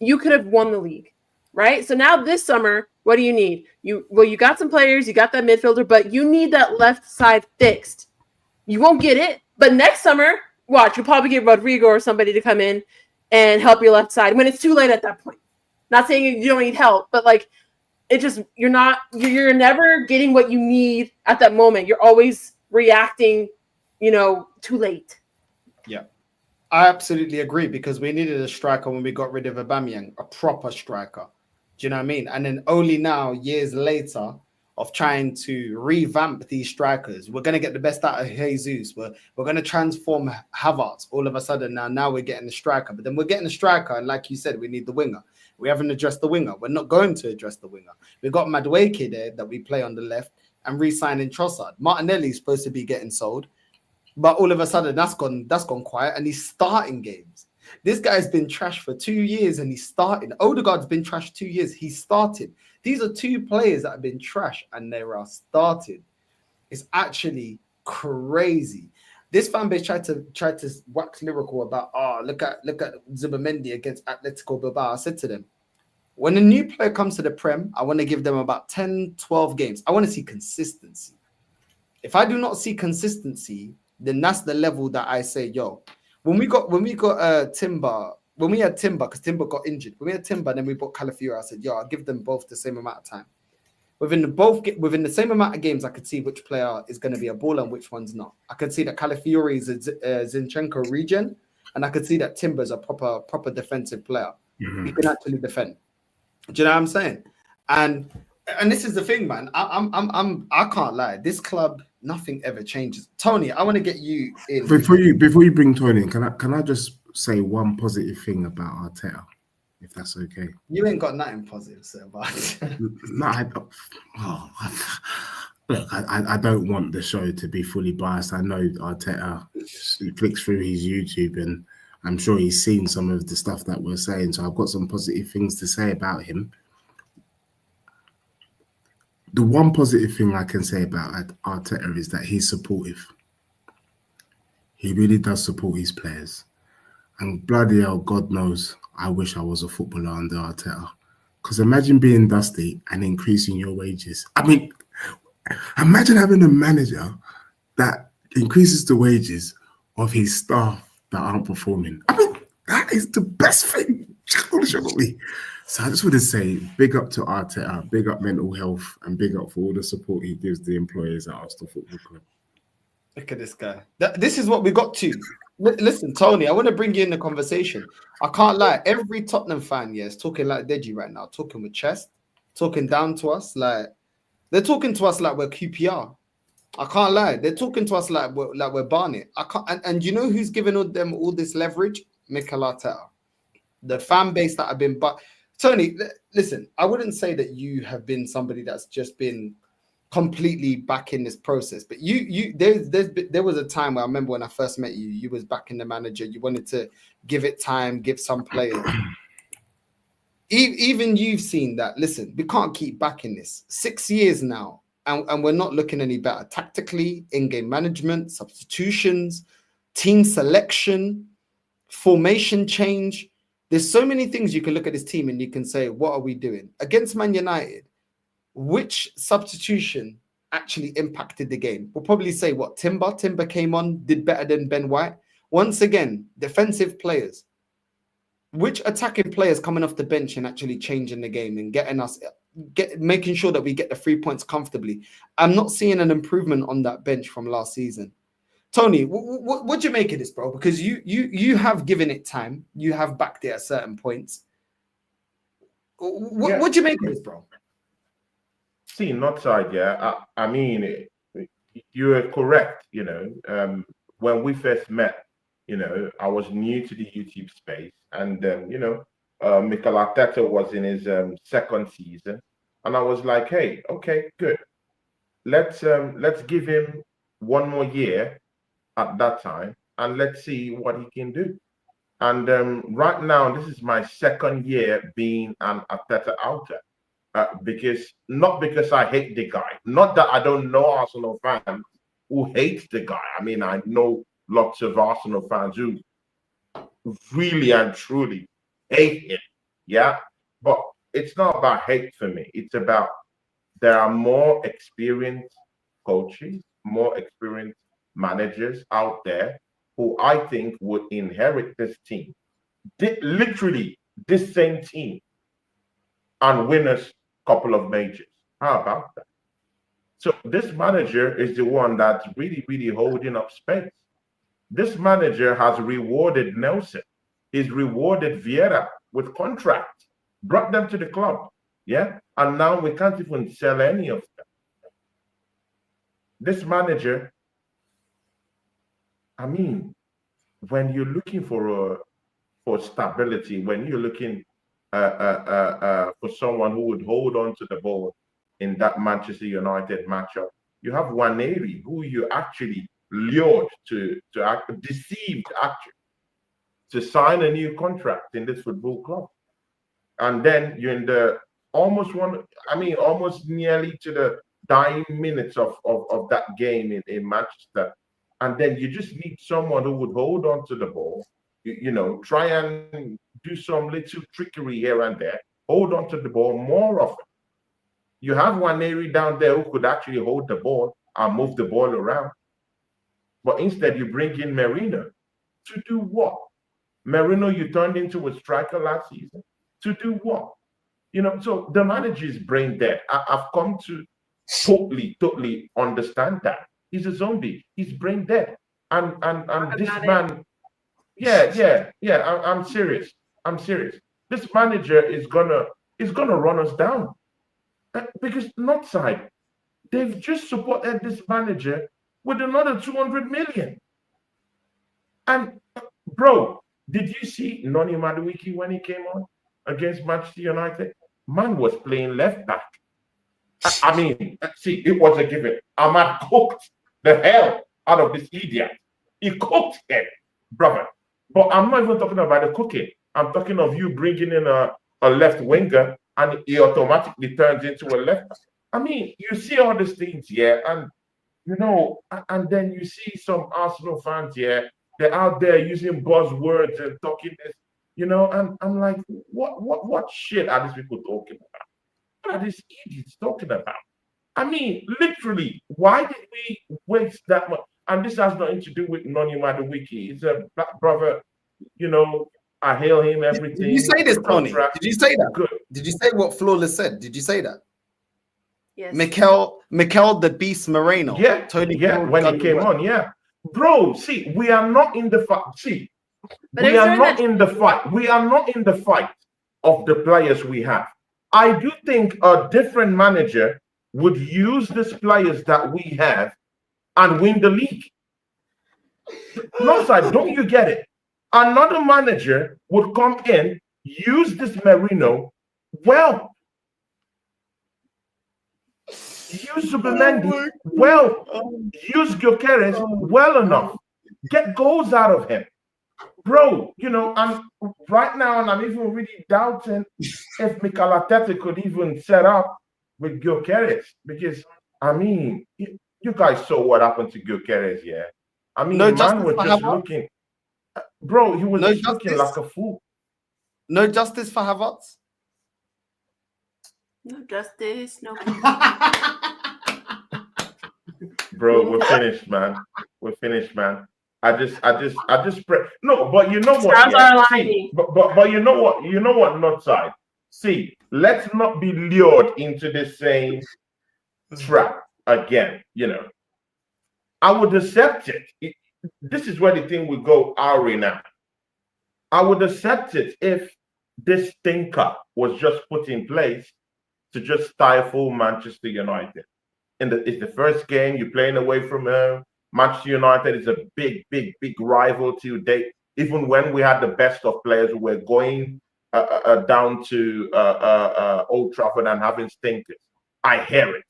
you could have won the league, right? So now this summer, what do you need? You got some players, you got that midfielder, but you need that left side fixed. You won't get it, but next summer, watch, you'll probably get Rodrigo or somebody to come in and help your left side when it's too late at that point. Not saying you don't need help, but like it just you're never getting what you need at that moment. You're always reacting, too late.
Yeah. I absolutely agree because we needed a striker when we got rid of Aubameyang, a proper striker. Do you know what I mean? And then only now, years later, of trying to revamp these strikers, we're going to get the best out of Jesus. We're going to transform Havertz all of a sudden. Now we're getting the striker. But then we're getting the striker, and like you said, we need the winger. We haven't addressed the winger. We're not going to address the winger. We've got Madueke there that we play on the left and re-signing Trossard. Martinelli is supposed to be getting sold. But all of a sudden, that's gone quiet, and he's starting games. This guy's been trashed for 2 years, and he's starting. Odegaard's been trashed 2 years. He's started. These are two players that have been trashed, and they are started. It's actually crazy. This fan base tried to wax lyrical about, look at Zubimendi against Atletico Bilbao. I said to them, when a new player comes to the Prem, I want to give them about 10, 12 games. I want to see consistency. If I do not see consistency, then that's the level that I say, yo, when we got Timber, when we had Timber, because Timber got injured, when we had Timber, then we bought Calafiori, I said, yo, I'll give them both the same amount of time. Within the same amount of games, I could see which player is going to be a baller and which one's not. I could see that Calafiori is a Zinchenko regen, and I could see that Timber's a proper defensive player.
Mm-hmm.
He can actually defend. Do you know what I'm saying? And this is the thing, man. I can't lie. This club, nothing ever changes. Tony, I want to get you in.
Before you bring Tony in, can I just say one positive thing about Arteta, if that's okay?
You ain't got nothing positive, sir. But
no, I don't. Look, I don't want the show to be fully biased. I know Arteta flicks through his YouTube, and I'm sure he's seen some of the stuff that we're saying. So I've got some positive things to say about him. The one positive thing I can say about Arteta is that he's supportive. He really does support his players. And bloody hell, God knows, I wish I was a footballer under Arteta. Because imagine being dusty and increasing your wages. I mean, imagine having a manager that increases the wages of his staff that aren't performing. I mean, that is the best thing. So I just want to say, big up to Arteta, big up mental health, and big up for all the support he gives the employees at Arsenal Football Club.
Look at this guy. This is what we got to. Listen, Tony, I want to bring you in the conversation. I can't lie. Every Tottenham fan, is talking like Deji right now, talking with chest, talking down to us. Like, they're talking to us like we're QPR. I can't lie. They're talking to us like we're Barnet. I can't. And you know who's giving them all this leverage? Mikel Arteta. The fan base that have been... But Tony, listen, I wouldn't say that you have been somebody that's just been completely back in this process. But there was a time where I remember when I first met you, you was backing the manager. You wanted to give it time, give some players. Even you've seen that. Listen, we can't keep backing this 6 years now, and we're not looking any better tactically, in-game management, substitutions, team selection, formation change. There's so many things you can look at this team and you can say, what are we doing? Against Man United, which substitution actually impacted the game? We'll probably say what? Timber came on, did better than Ben White. Once again, defensive players. Which attacking players coming off the bench and actually changing the game and making sure that we get the 3 points comfortably? I'm not seeing an improvement on that bench from last season. Tony, what do you make of this, bro? Because you have given it time. You have backed it at certain points. What do you make of this, bro?
See, not side, yeah. I mean, you are correct. When we first met, I was new to the YouTube space, and Mikel Arteta was in his second season, and I was like, hey, okay, good. Let's give him one more year at that time, and let's see what he can do. And right now, this is my second year being an Arteta outer. Not because I hate the guy, not that I don't know Arsenal fans who hate the guy. I mean, I know lots of Arsenal fans who really and truly hate him, yeah. But it's not about hate for me. It's about there are more experienced coaches, more experienced managers out there who I think would inherit this team, literally this same team, and win us couple of majors. How about that? So this manager is the one that's really, really holding up space. This manager has rewarded Nelson. He's rewarded Vieira with contracts, brought them to the club. Yeah. And now we can't even sell any of them. This manager, I mean, when you're looking for stability, when you're looking for someone who would hold on to the ball in that Manchester United matchup, you have Waneri, who you actually lured deceived actually, to sign a new contract in this football club. And then you're in the almost nearly to the dying minutes of that game in Manchester. And then you just need someone who would hold on to the ball, try and do some little trickery here and there, hold on to the ball more often. You have Waneri down there who could actually hold the ball and move the ball around. But instead, you bring in Merino to do what? Merino, you turned into a striker last season. To do what? So the manager is brain dead. I've come to totally understand that. He's a zombie. He's brain dead. And this man... Yeah. I'm serious. This manager is gonna run us down, because not side, they've just supported this manager with another 200 million. And bro, did you see Noni Madueke when he came on against Manchester United? Man was playing left back. I mean, see, it was a given. Ahmad cooked the hell out of this idiot. He cooked him, brother. But I'm not even talking about the cooking. I'm talking of you bringing in a left winger and he automatically turns into a left. I mean, you see all these things here, and and then you see some Arsenal fans here. They're out there using buzzwords and talking this, and I'm like, what shit are these people talking about? What are these idiots talking about? I mean, literally, why did we waste that much? And this has nothing to do with Noni Madueke. He's a black brother, I hail him everything.
Did you say this, Tony? Did you say that?
Good.
Did you say what Flawless said? Did you say that?
Yes.
Mikel the Beast Moreno.
Yeah,
Tony.
Yeah, when he came on, yeah. Bro, see, we are not in the fight. See,
But
we are not in the fight. We are not in the fight of the players we have. I do think a different manager would use these players that we have and win the league. No, sir, don't you get it? Another manager would come in, use this Merino, well, use Zubimendi well. Use Gyökeres well enough. Get goals out of him. Bro, you know, I'm right now, and I'm even really doubting if Mikel Arteta could even set up with Gyökeres, because I mean, you guys saw what happened to Gyökeres, yeah. I mean,
No
man
justice
was
for
just
Havertz?
looking, bro. He was
No
just looking
justice?
like a fool.
No justice for Havertz?
No justice, no.
Bro, we're finished, man. We're finished, man. I just pray. No, but you know what?
Stars
Yeah?
are
See,
aligning.
but you know what? You know what? Not side. See, let's not be lured into the same trap again. You know, I would accept it. This is where the thing would go Ari now. I would accept it if this thinker was just put in place to just stifle Manchester United. It's the first game you're playing away from home. Manchester United is a big rival to date. Even when we had the best of players, we were going down to Old Trafford and having stinkers. I hear it.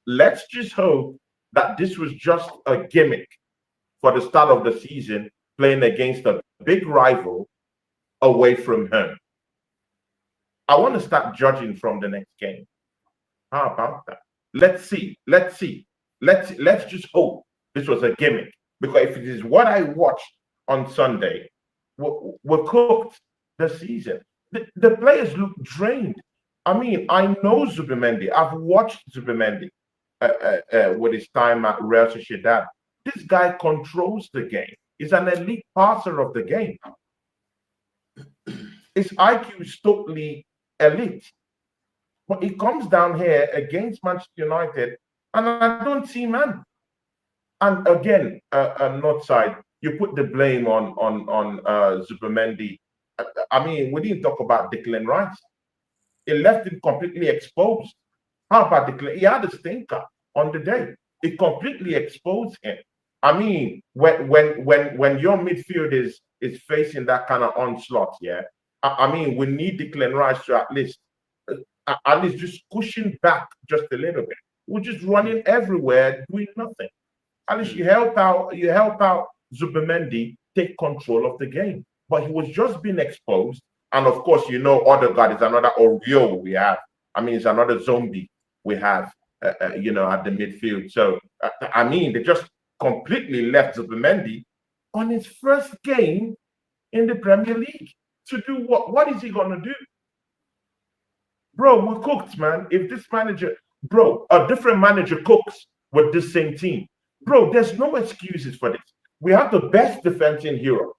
Let's just hope that this was just a gimmick for the start of the season, playing against a big rival away from home. I want to start judging from the next game. How about that? Let's see. Let's just hope this was a gimmick, because if it is what I watched on Sunday, we're cooked this season. The players look drained. I mean, I know Zubimendi. I've watched Zubimendi with his time at Real Sociedad. This guy controls the game. He's an elite passer of the game. His IQ is totally elite. But it comes down here against Manchester United, and I don't see man. And again, North side, you put the blame on Zubimendi. I mean, we didn't talk about Declan Rice. It left him completely exposed. How about Declan? He had a stinker on the day. It completely exposed him. I mean, when your midfield is facing that kind of onslaught, yeah. I mean, we need Declan Rice to at least just pushing back just a little bit. We're just running everywhere, doing nothing. At least you help out Zubimendi take control of the game. But he was just being exposed. And of course, you know, Odegaard is another Oreo we have. I mean, it's another zombie we have, you know, at the midfield. So, I mean, they just completely left Zubimendi on his first game in the Premier League. To do what? What is he going to do? Bro, we're cooked, man. If this manager, bro, a different manager cooks with this same team, bro, there's no excuses for this. We have the best defense in Europe.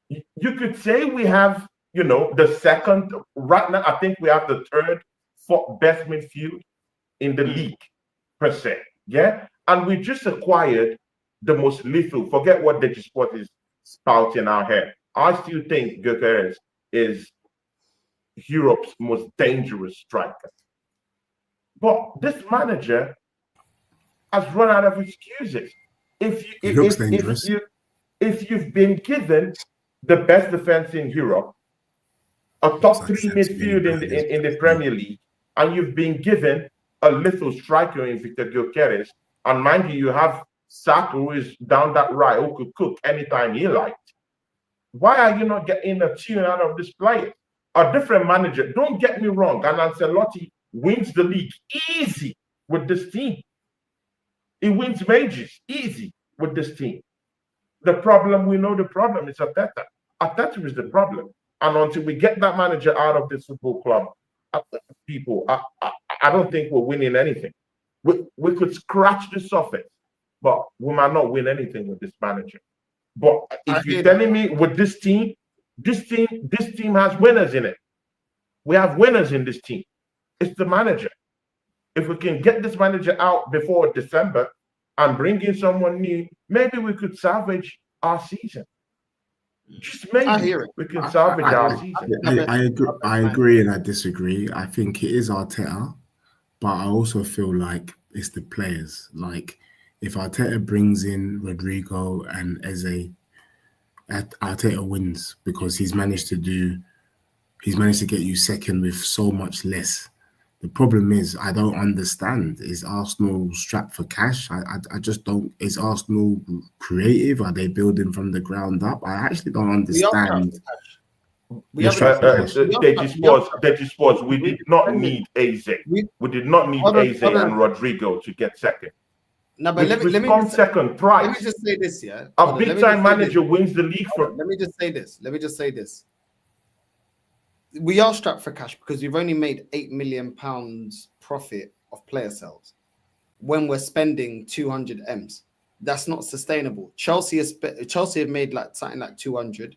You could say we have, you know, the second, right now, I think we have the third, fourth best midfield in the league, per se. Yeah? And we just acquired the most lethal. Forget what the sport is spouting out here. I still think Gyökeres is Europe's most dangerous striker. But this manager has run out of excuses. If you've been given the best defense in Europe, a top three midfield in the Premier League, and you've been given a little striker in Victor Gyökeres, and mind you, you have Saka, who is down that right, who could cook anytime he liked. Why are you not getting a tune out of this player? A different manager, don't get me wrong, and Ancelotti wins the league easy with this team. He wins majors easy with this team. The problem, we know the problem is Arteta. Arteta is the problem. And until we get that manager out of this football club, people, I don't think we're winning anything. We could scratch the surface, but we might not win anything with this manager. But if you're telling me with this team has winners in it. We have winners in this team. It's the manager. If we can get this manager out before December and bring in someone new, maybe we could salvage our season. Just maybe we can salvage our season.
I agree and I disagree. I think it is Arteta, but I also feel like it's the players. Like if Arteta brings in Rodrigo and Eze, Arteta wins because he's managed to get you second with so much less The problem is I don't understand. Is Arsenal strapped for cash? I just don't. Is Arsenal creative? Are they building from the ground up? I actually don't
We are strapped
understand.
for cash. We
You're
haven't.
strapped for cash.
Deji Sports, we did not need Eze. We did not need Eze and Rodrigo to get second.
No, but let me
come second twice.
Let me just say this, yeah.
A big time manager wins the league for.
Let me just say this. We are strapped for cash because we've only made £8 million profit of player sales when we're spending 200 M's. That's not sustainable. Chelsea have made like something like 200.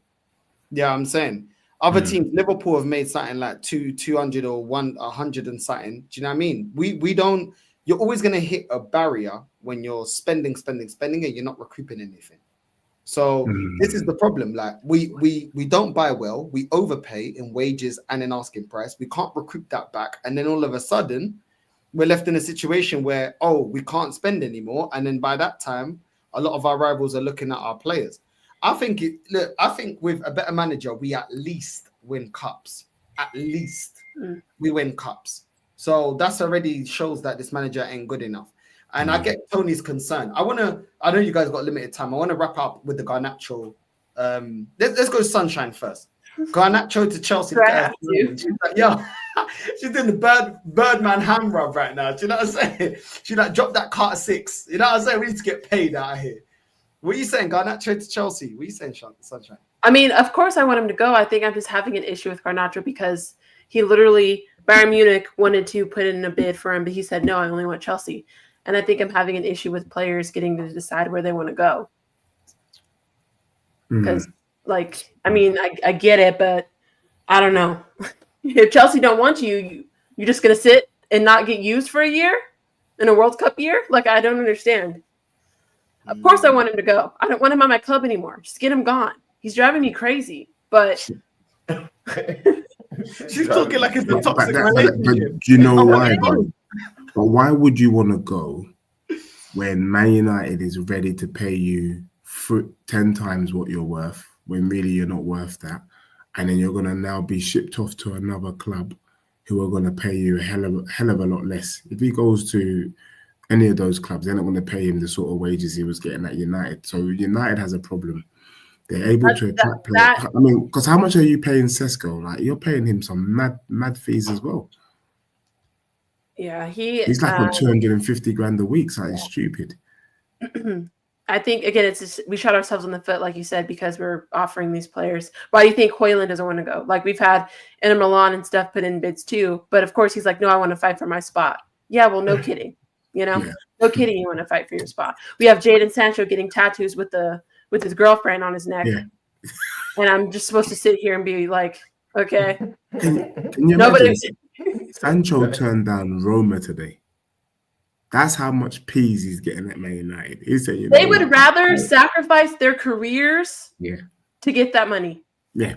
Yeah, I'm saying other teams, Liverpool have made something like 200 or 100 and something. Do you know what I mean? We don't. You're always going to hit a barrier when you're spending, and you're not recouping anything. So this is the problem. Like we don't buy well. We overpay in wages and in asking price. We can't recoup that back, and then all of a sudden, we're left in a situation where we can't spend anymore. And then by that time, a lot of our rivals are looking at our players. I think with a better manager, we at least win cups. At least we win cups. So that's already shows that this manager ain't good enough. And I get Tony's concern. I know you guys got limited time. I want to wrap up with the Garnacho. Let's go Sunshine first. Garnacho to Chelsea. She's doing the Birdman hand rub right now. Do you know what I'm saying? She like dropped that Carter 6. You know what I'm saying? We need to get paid out of here. What are you saying, Garnacho to Chelsea? What are you saying, Sunshine?
I mean, of course I want him to go. I think I'm just having an issue with Garnacho because he literally, Bayern Munich wanted to put in a bid for him, but he said, no, I only want Chelsea. And I think I'm having an issue with players getting to decide where they want to go. Because, I get it, but I don't know. If Chelsea don't want you're just going to sit and not get used for a year in a World Cup year? Like, I don't understand. Of course I want him to go. I don't want him on my club anymore. Just get him gone. He's driving me crazy. But
she's talking like it's a toxic relationship.
But do you know why, bro? But why would you want to go when Man United is ready to pay you 10 times what you're worth, when really you're not worth that, and then you're going to now be shipped off to another club who are going to pay you a hell of a lot less? If he goes to any of those clubs, they're not going to pay him the sort of wages he was getting at United. So United has a problem. They're able to attract players. I mean, because how much are you paying Sesko? Like, you're paying him some mad fees as well.
Yeah,
he's like on 250 grand a week. So it's stupid.
I think again, it's just, we shot ourselves in the foot, like you said, because we're offering these players. Why do you think Højlund doesn't want to go? Like, we've had Inter Milan and stuff put in bids too, but of course he's like, no, I want to fight for my spot. Yeah, well, no kidding. No kidding. You want to fight for your spot. We have Jadon Sancho getting tattoos with his girlfriend on his neck, and I'm just supposed to sit here and be like, okay.
Can you imagine? Sancho turned down Roma today. That's how much peas he's getting at Man United. He said,
they would rather sacrifice their careers to get that money.
Yeah.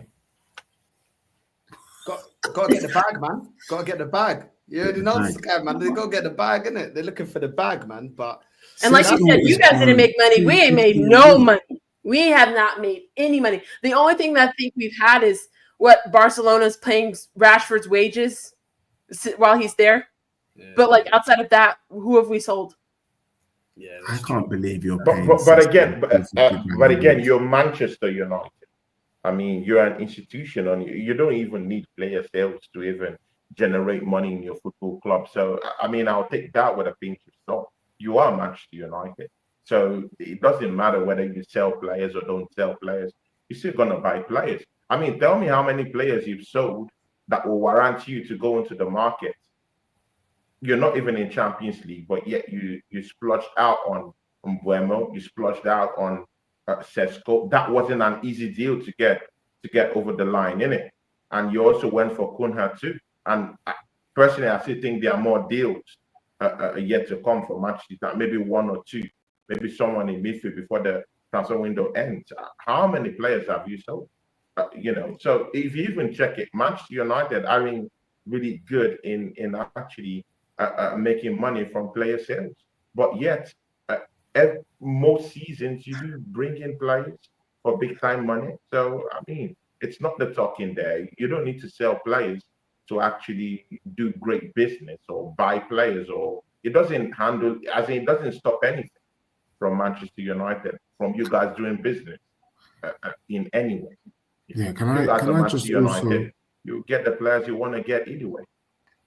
Got to get the bag, man. Got to get the bag. You already know this guy, man. They got to get the bag, innit? They're looking for the bag, man. But
and like you said, you guys didn't make money. We ain't made no money. We have not made any money. The only thing that I think we've had is what Barcelona's paying Rashford's wages while he's there. Yeah. But like outside of that, who have we sold?
Yeah, I can't believe you're paying.
But again, you're Manchester United. I mean, you're an institution, and you don't even need player sales to even generate money in your football club. So, I mean, I'll take that with a pinch of salt. You are Manchester United. So it doesn't matter whether you sell players or don't sell players. You're still going to buy players. I mean, tell me how many players you've sold that will warrant you to go into the market. You're not even in Champions League, but yet you splurged out on Buemo, you splurged out on Sesko. That wasn't an easy deal to get over the line, innit? And you also went for Cunha too. And personally, I still think there are more deals yet to come from Manchester United. Maybe one or two, maybe someone in midfield before the transfer window ends. How many players have you sold? So if you even check it, Manchester United are really good in actually making money from player sales. But yet, most seasons you do bring in players for big time money. So I mean, it's not the talking there. You don't need to sell players to actually do great business or buy players, or it doesn't handle, as in it doesn't stop anything from Manchester United, from you guys doing business in any way.
Yeah,
You guys are
can I
Manchester
just
United,
also
you get the players you want to get anyway.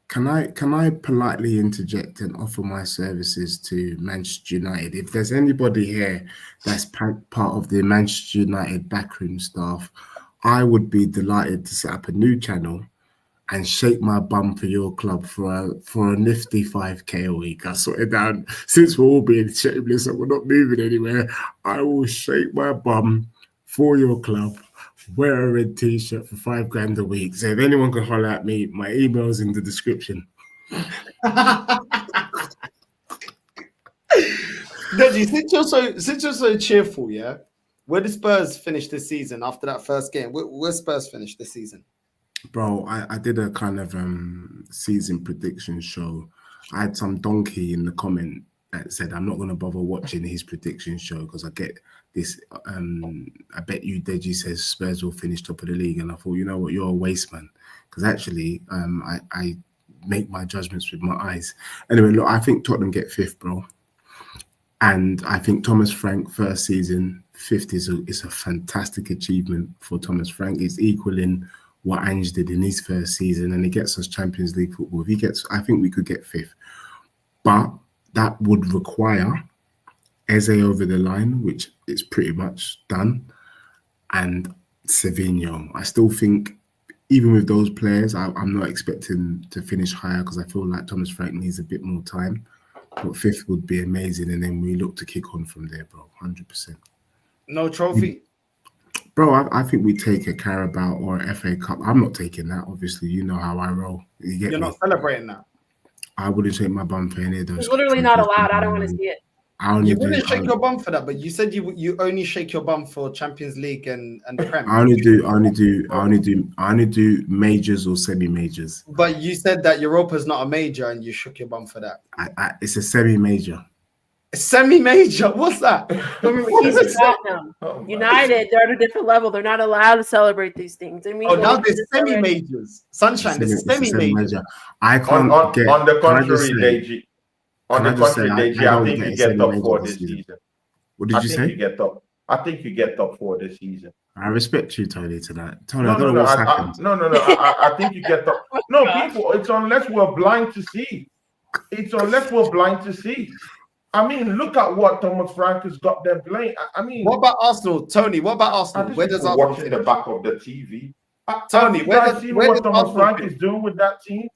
can I politely interject and offer my services to Manchester United? If there's anybody here that's part of the Manchester United backroom staff, I would be delighted to set up a new channel and shake my bum for your club for a nifty 5k a week. I sort it down. Since we're all being shameless and we're not moving anywhere, I will shake my bum for your club, wear a red t-shirt for $5 a week. So if anyone can holler at me, my email's in the description.
Deji, since you're so cheerful, yeah, where did Spurs finish this season after that first game? Where Spurs finished this season?
Bro, I did a kind of season prediction show. I had some donkey in the comment that said I'm not going to bother watching his prediction show because I get this. I bet you Deji says Spurs will finish top of the league, and I thought, you know what, you're a waste man, because actually I make my judgments with my eyes. Anyway, look, I think Tottenham get 5th, bro, and I think Thomas Frank first season 5th is a fantastic achievement for Thomas Frank. It's equaling what Ange did in his first season, and he gets us Champions League football. If he gets, I think we could get 5th, but that would require Eze over the line, which is pretty much done, and Savio. I still think, even with those players, I'm not expecting to finish higher because I feel like Thomas Frank needs a bit more time. But 5th would be amazing, and then we look to kick on from there, bro. 100%.
No trophy.
Bro, I think we take a Carabao or an FA Cup. I'm not taking that, obviously. You know how I roll. You're
not celebrating that.
I wouldn't shake my bum for any of those.
It's literally not allowed. I don't want to see it.
You wouldn't shake your bum for that, but you said you only shake your bum for Champions League and Prem.
I only do majors or semi-majors.
But you said that Europa's not a major, and you shook your bum for that.
It's a semi-major.
Semi-major? What's that?
He's a Tottenham. United, they're at a different level. They're not allowed to celebrate these things. And
now there's semi-majors. Sunshine, there's semi-major.
I can't
on the contrary, Deji. On the contrary, Deji, I think you get top 4 this season.
What did you say?
I think you get top 4 this season.
I respect you, Tony, tonight. Tony,
No,
I don't know what's happened.
No. I think you get top. No, people, it's unless we're blind to see. I mean, look at what Thomas Frank has got them playing. I mean,
what about Arsenal, Tony? What about Arsenal? Where does Arsenal
watching the back of the TV?
Tony, where does
Thomas Frank is doing with that team?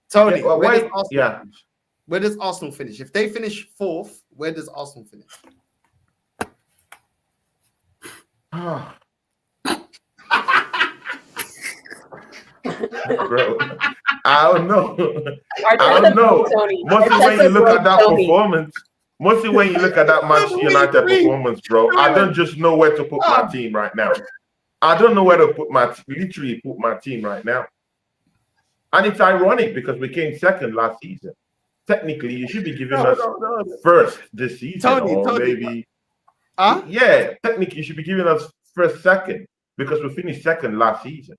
Tony,
yeah,
where does Arsenal finish? Where does Arsenal finish? If they finish 4th, where does Arsenal finish?
Bro, I don't know. Mostly when you look at that performance, mostly when you look at that Manchester United performance, bro, I don't just know where to put my team right now. I don't know where to put my team right now. And it's ironic because we came 2nd last season. Technically, you should be giving us 1st this season, Tony, maybe. Yeah, technically, you should be giving us 1st, 2nd, because we finished 2nd last season.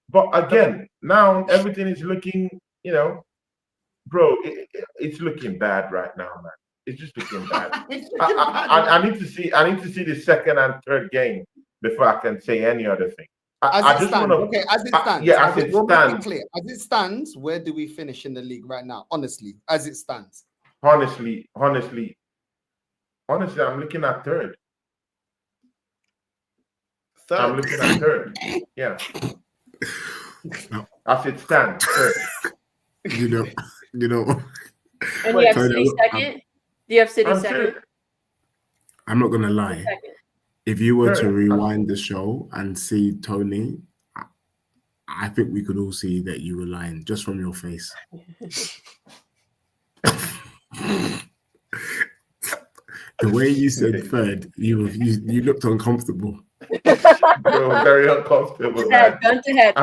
But again, now everything is looking, bro, it's looking bad right now, man. It's just looking bad. I need to see the 2nd and 3rd game before I can say any other thing.
As it stands.
Yeah, as it stands.
Clear. As it stands, where do we finish in the league right now? Honestly, as it stands.
Honestly, I'm looking at 3rd. I'm looking at 3rd. Yeah. As it stands, 3rd.
You know.
And you have City 2nd? Do you have City 2nd?
I'm not gonna lie. If you were to rewind the show and see Tony, I think we could all see that you were lying just from your face. The way you said 3rd, you looked uncomfortable.
Bro, very uncomfortable.
Gun to head.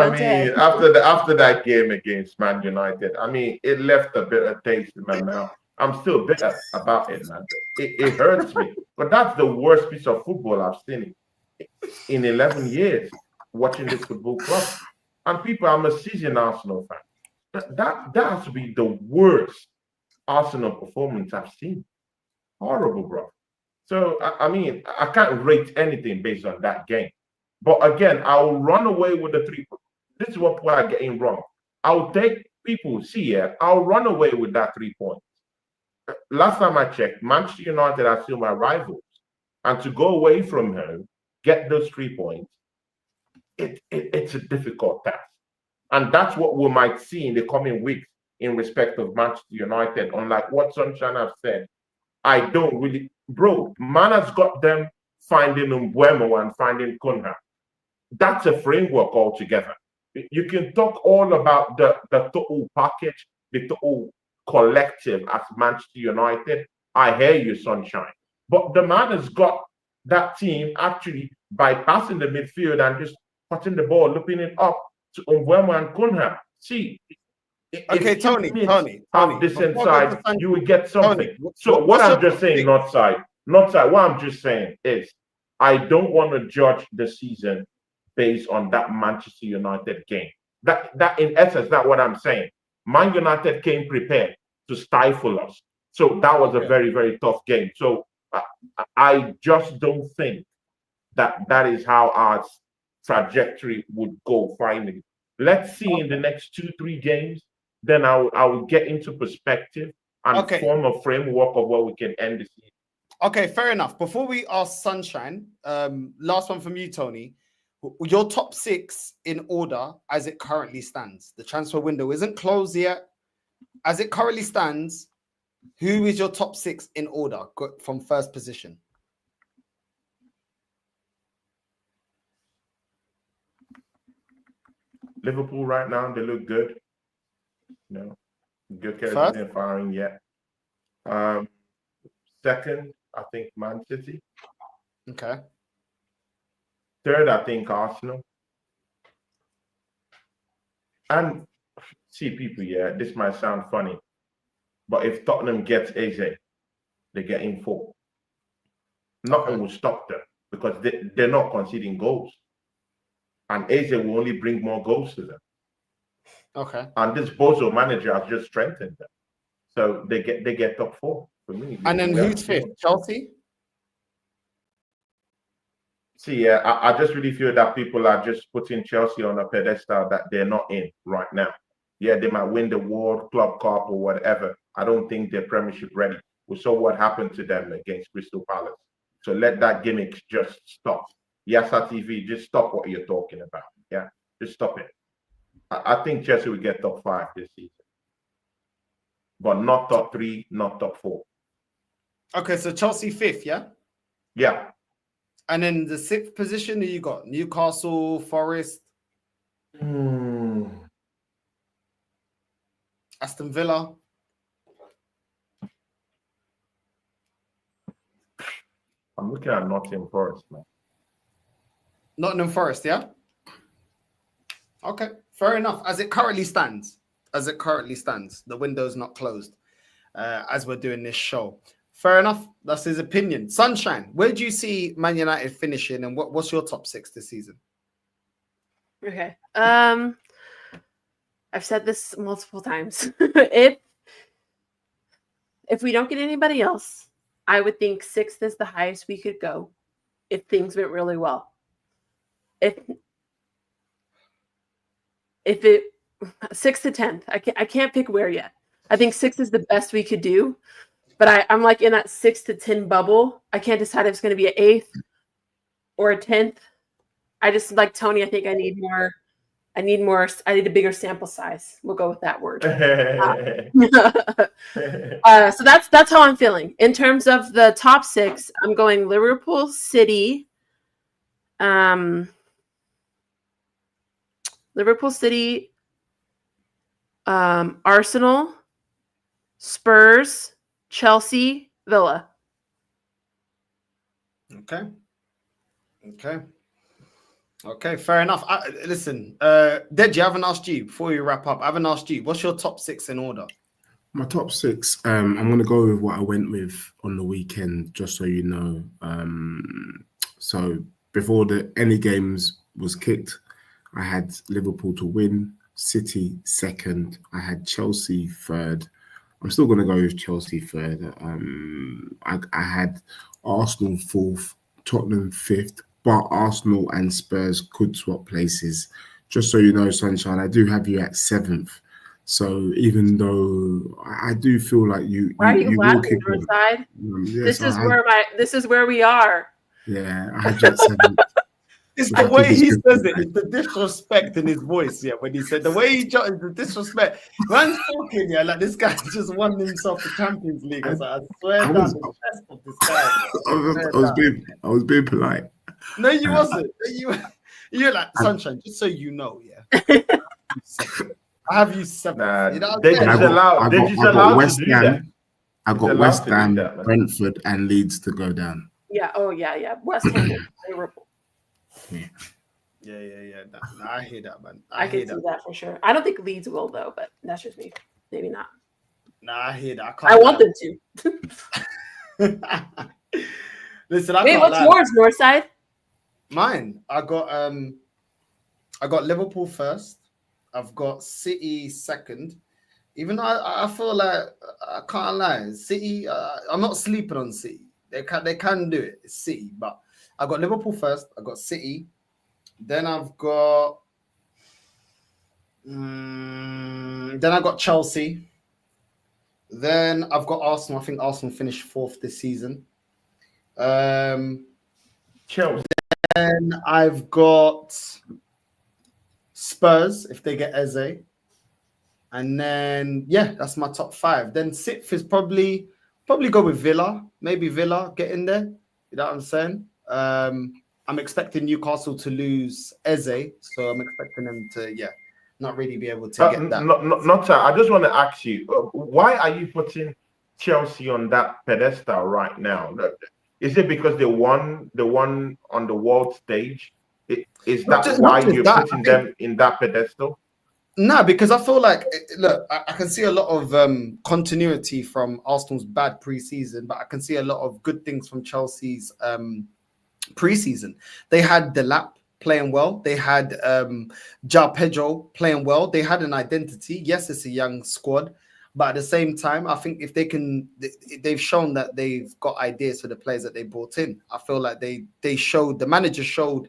After that game against Man United, I mean, it left a bitter taste in my mouth. I'm still bitter about it, man. It hurts me. But that's the worst piece of football I've seen in 11 years watching this football club. And people, I'm a seasoned Arsenal fan. That has to be the worst Arsenal performance I've seen. Horrible, bro. So I mean, I can't rate anything based on that game. But again, I'll run away with the 3 points. This is what we're getting wrong. I'll take people, see, yeah, I'll run away with that 3 points. Last time I checked, Manchester United are still my rivals. And to go away from home, get those 3 points, it's a difficult task. And that's what we might see in the coming weeks in respect of Manchester United. Unlike what Sunshine have said, I don't really, bro, man has got them finding Mbeumo and finding Cunha. That's a framework altogether. You can talk all about the total package, the total collective as Manchester United. I hear you, Sunshine. But the man has got that team actually bypassing the midfield and just putting the ball, looping it up to Mbeumo and Cunha. See,
okay, Tony,
this inside, you will get something. So what I'm just saying, not side. What I'm just saying is, I don't want to judge the season based on that Manchester United game. That in essence, that's what I'm saying. Man United came prepared to stifle us. So that was a very, very tough game. So I just don't think that is how our trajectory would go finally. Let's see in the next 2-3 games. Then I will get into perspective and form a framework of what we can end the season.
Okay, fair enough. Before we ask Sunshine, last one from you, Tony. Your top 6 in order as it currently stands. The transfer window isn't closed yet. As it currently stands, who is your top 6 in order from first position?
Liverpool right now, they look good. No, good character isn't firing yet. Second, I think Man City.
Okay.
Third, I think Arsenal. And see, people, this might sound funny, but if Tottenham gets Eze, they're getting 4. Nothing will stop them because they're not conceding goals. And Eze will only bring more goals to them.
Okay.
And this Bozo manager has just strengthened them. So they get top 4 for me.
And then who's 5th? Chelsea?
See, I just really feel that people are just putting Chelsea on a pedestal that they're not in right now. Yeah, they might win the World Club Cup or whatever. I don't think they're Premiership ready. We saw what happened to them against Crystal Palace. So let that gimmick just stop. Yasa TV, just stop what you're talking about. Yeah, just stop it. I think Chelsea will get top 5 this season. But not top 3, not top 4.
Okay, so Chelsea 5th, yeah?
Yeah.
And then the 6th position, who you got? Newcastle, Forest, Aston Villa.
I'm looking at Nottingham Forest, man.
Nottingham Forest, yeah? Okay, fair enough. As it currently stands, the window's not closed as we're doing this show. Fair enough. That's his opinion. Sunshine, where do you see Man United finishing and what's your top 6 this season?
Okay. I've said this multiple times. If we don't get anybody else, I would think 6th is the highest we could go if things went really well. If it 6th to 10th, I can't pick where yet. I think 6th is the best we could do, but I'm like in that 6 to 10 bubble. I can't decide if it's going to be an 8th or a 10th. I just like Tony. I think I need more. I need a bigger sample size. We'll go with that word. So that's how I'm feeling in terms of the top 6. I'm going Liverpool, City, Arsenal, Spurs, Chelsea, Villa.
Okay, fair enough. Listen, Deji, I haven't asked you before you wrap up. I haven't asked you. What's your top 6 in order?
My top 6, I'm going to go with what I went with on the weekend, just so you know. So before any games was kicked, I had Liverpool to win, City second. I had Chelsea third. I'm still going to go with Chelsea third. I had Arsenal fourth, Tottenham fifth, but Arsenal and Spurs could swap places. Just so you know, Sunshine, I do have you at seventh. So even though I do feel like you
Why are you
will
laughing,
kick on.
Northside?
Yes,
This is where we are.
Yeah, I had you at seventh.
It's the way he says it. It's the disrespect in his voice. Yeah, when he said the way he jotted the disrespect. Man's talking, yeah, like this guy just won himself the Champions League. I swear down the chest of this guy.
I was being polite.
No, you wasn't. You're like, Sunshine, just so you know, yeah. I have you seven. You know
Deji's allowed to do that.
I got West Ham, Brentford, and Leeds to go down.
Yeah. Oh, yeah. West Ham is favorable.
Yeah. No, I hear that, man.
I can see that for sure. I don't think Leeds will, though, but that's just me. Maybe not.
Nah, I hear that.
I want them
to. Listen,
wait, what's yours, Northside?
Mine. I got Liverpool first. I've got City second. Even though I feel like I can't lie, City. I'm not sleeping on City. They can do it. It's City, but I got Liverpool first. I got City. Then I've got. Then I got Chelsea. Then I've got Arsenal. I think Arsenal finished fourth this season.
Chelsea.
Then I've got Spurs if they get Eze. And then that's my top five. Then sixth is probably go with Villa. Maybe Villa get in there. You know what I'm saying? I'm expecting Newcastle to lose Eze, so I'm expecting them to not really be able to get that.
I just want to ask you, why are you putting Chelsea on that pedestal right now? Is it because they won on the world stage? Is that why you're putting them in that pedestal?
No, because I feel like, look, I can see a lot of continuity from Arsenal's bad preseason, but I can see a lot of good things from Chelsea's preseason. They had Delap playing well. They had João Pedro playing well. They had an identity. Yes, it's a young squad, but at the same time, I think if they've shown that they've got ideas for the players that they brought in. I feel like the manager showed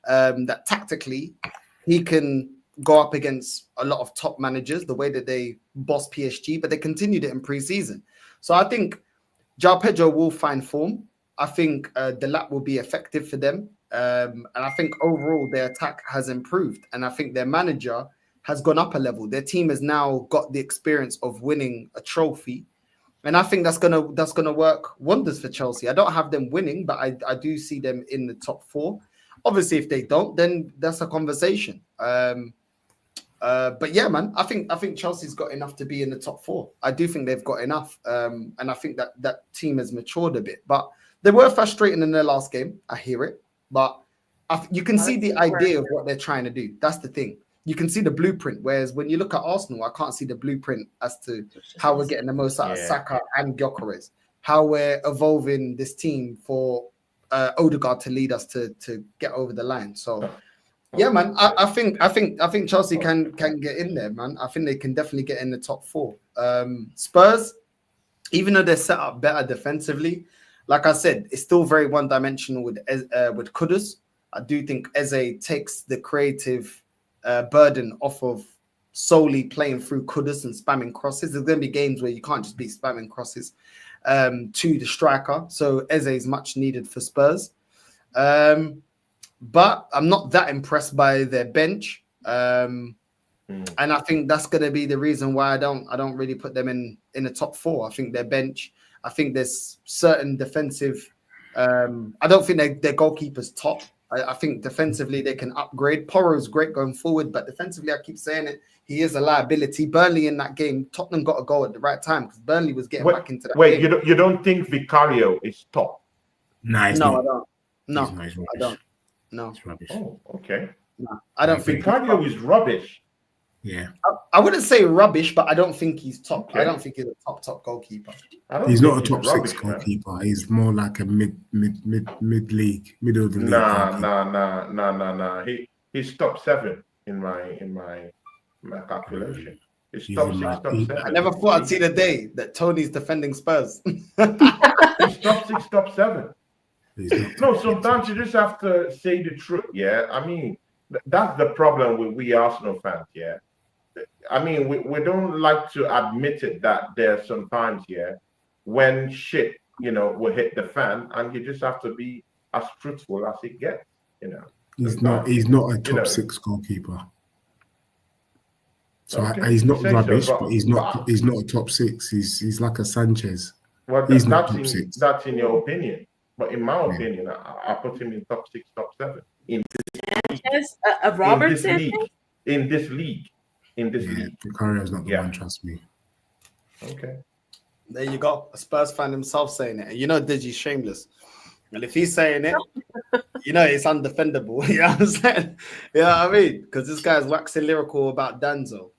that tactically he can go up against a lot of top managers, the way that they boss PSG, but they continued it in preseason. So I think João Pedro will find form. I think Delap will be effective for them. And I think overall their attack has improved. And I think their manager has gone up a level. Their team has now got the experience of winning a trophy. And I think that's gonna work wonders for Chelsea. I don't have them winning, but I do see them in the top four. Obviously, if they don't, then that's a conversation. But yeah, man, I think Chelsea's got enough to be in the top four. I do think they've got enough. And I think that team has matured a bit. But they were frustrating in their last game. I hear it. But you can see the idea of what they're trying to do. That's the thing. You can see the blueprint. Whereas when you look at Arsenal, I can't see the blueprint as to how we're getting the most out of Saka and Gyökeres. How we're evolving this team for Odegaard to lead us to get over the line. So yeah, man, I think Chelsea can get in there, man. I think they can definitely get in the top four. Spurs, even though they're set up better defensively, like I said, it's still very one-dimensional with Kudus. I do think Eze takes the creative burden off of solely playing through Kudus and spamming crosses. There's going to be games where you can't just be spamming crosses to the striker. So Eze is much needed for Spurs. But I'm not that impressed by their bench. And I think that's going to be the reason why I don't really put them in the top four. I think their bench, I think there's certain defensive. I don't think their goalkeeper's top. I think defensively they can upgrade. Porro's great going forward, but defensively, I keep saying it, he is a liability. Burnley in that game, Tottenham got a goal at the right time because Burnley was getting back into that game.
You don't think Vicario is top?
No, I don't. No, I don't. No,
it's rubbish.
Oh, okay.
No, I don't think
Vicario is rubbish.
Yeah,
I wouldn't say rubbish, but I don't think he's top.
Okay.
I don't think he's a top goalkeeper.
He's not a top six goalkeeper. Man. He's more like a mid league, middle of the league.
Nah. He's top 7 in my My calculation. It's
He's
top
in
6,
my-
top
he-
7.
I never thought I'd see the day that Tony's defending Spurs.
It's top 6, top 7.
he's not
No,
top
sometimes you just have to say the truth. Yeah, I mean, that's the problem with we Arsenal fans. Yeah, I mean, we don't like to admit it that there are some times, yeah, when shit, will hit the fan, and you just have to be as truthful as it gets.
He's
Sometimes,
not a
you
top
know.
6 goalkeeper. So
Okay,
he's
you
not
say so,
rubbish,
but-
but he's not a top 6. He's like a Sanchez.
Well,
He's not top 6.
that's in your opinion, but in my opinion, I put him in top 6, top 7 in
Sanchez, Robert
this
Sanchez.
league. In this league.
Yeah, Vicario's not the one, trust me.
Okay.
There you go. A Spurs fan himself saying it. And you know Digi's shameless. And if he's saying it, it's undefendable. You know what I'm saying? You know what I mean? Because this guy's waxing lyrical about Danzo.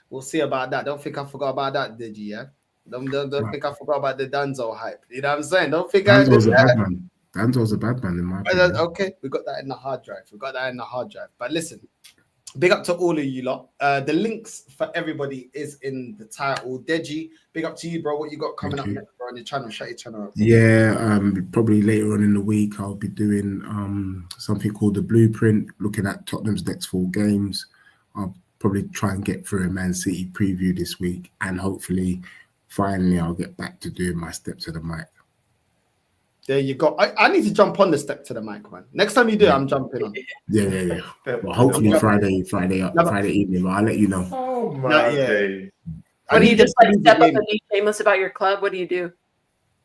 We'll see about that. Don't think I forgot about that, Digi, yeah? Don't think I forgot about the Danzo hype. You know what I'm saying? Don't think
Danzo's a bad man. Danzo's a bad man in my opinion.
Okay, we got that in the hard drive. But listen, big up to all of you lot. The links for everybody is in the title. Deji, big up to you, bro. What you got coming up next, bro, on your channel? Shut your channel up.
Yeah, probably later on in the week I'll be doing something called the Blueprint, looking at Tottenham's next 4 games. I'll probably try and get through a Man City preview this week, and hopefully, finally, I'll get back to doing my step to the mic.
There you go. I need to jump on the step to the mic, man. Next time you do, I'm jumping on.
Yeah. Well, hopefully Friday evening, but I'll let you know.
Oh my days.
What do you just like step up and be shameless about your club? What do you do?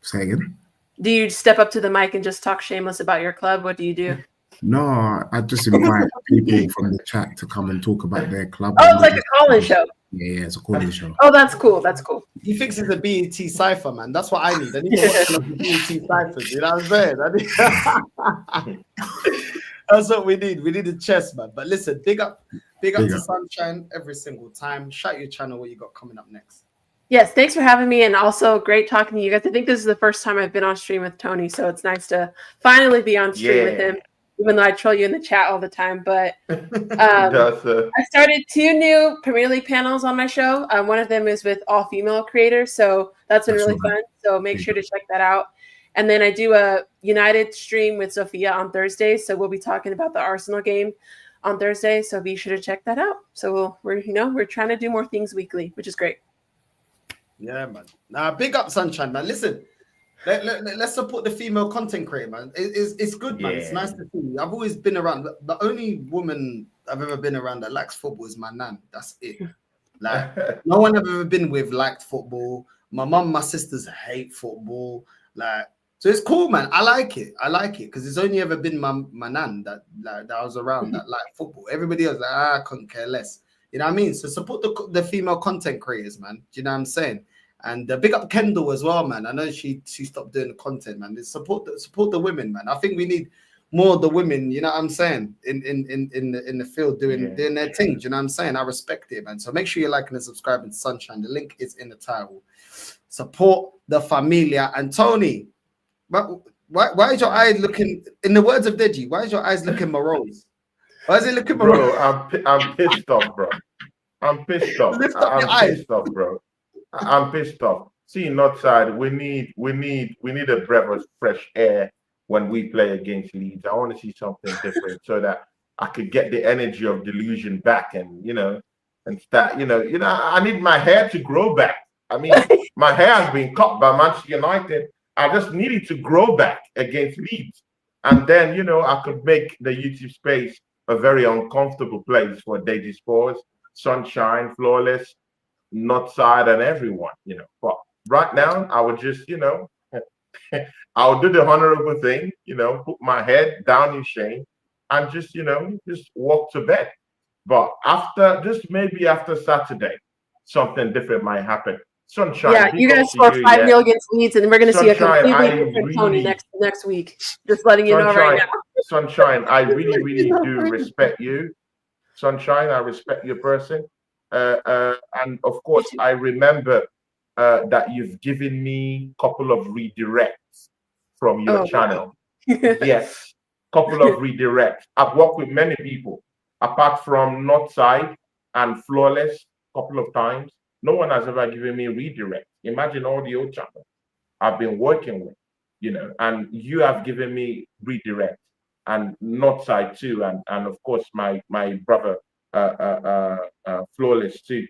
Say again?
Do you step up to the mic and just talk shameless about your club? What do you do?
No, I just invite people from the chat to come and talk about their club.
Oh, it's like a call-in show.
Yeah, it's a call-in show.
Oh, that's cool. That's cool.
He fixes the BET cipher, man. That's what I need. I need to watch the BET ciphers. You know what I'm saying? That's what we need. We need a chess, man. But listen, big up to Sunshine every single time. Shout your channel. What you got coming up next?
Yes, thanks for having me, and also great talking to you guys. I think this is the first time I've been on stream with Tony, so it's nice to finally be on stream with him, even though I troll you in the chat all the time. But I started 2 new Premier League panels on my show. One of them is with all female creators, so that's been really fun. So make sure to check that out. And then I do a United stream with Sophia on Thursday, so we'll be talking about the Arsenal game on Thursday. So be sure to check that out. So we're trying to do more things weekly, which is great.
Yeah, man. Nah, big up Sunshine, man. Listen, let's support the female content creator, man. It's good, man. It's nice to see. I've always been around. The only woman I've ever been around that likes football is my nan. That's it. Like, no one I've ever been with liked football. My mum, my sisters hate football. Like, so it's cool, man. I like it because it's only ever been my nan that I was around that liked football. Everybody else, I couldn't care less. You know what I mean? So support the female content creators, man. Do you know what I'm saying? And big up Kendall as well, man. I know she stopped doing the content, man. Support the women, man. I think we need more of the women. You know what I'm saying? In the field doing their thing. Do you know what I'm saying? I respect it, man. So make sure you're liking and subscribing to Sunshine. The link is in the title. Support the familia. And Tony, why is your eye looking? In the words of Deji, why is your eyes looking morose? Why is it looking morose?
Bro, I'm pissed off, bro. I'm pissed off. Bro. I'm pissed off. See, Northside, we need a breath of fresh air when we play against Leeds. I want to see something different so that I could get the energy of delusion back, and and start. I need my hair to grow back. I mean, my hair has been cut by Manchester United. I just needed to grow back against Leeds, and then I could make the YouTube space a very uncomfortable place for Deji Spurs, Sunshine, Flawless, Northside, and everyone, But right now, I would just, I would do the honorable thing, put my head down in shame and just walk to bed. But maybe after Saturday, something different might happen. Sunshine.
Yeah, you guys score 5-0 against Leeds, and we're going to see a completely different Tony next week. Just letting you know right now.
Sunshine, I really do respect you. Sunshine, I respect your person. And of course, I remember that you've given me a couple of redirects from your channel.
Wow.
Yes, couple of redirects. I've worked with many people, apart from Northside. and flawless a couple of times. No one has ever given me redirect. Imagine all the old channels I've been working with, and you have given me redirect and not side too, and of course my brother flawless too.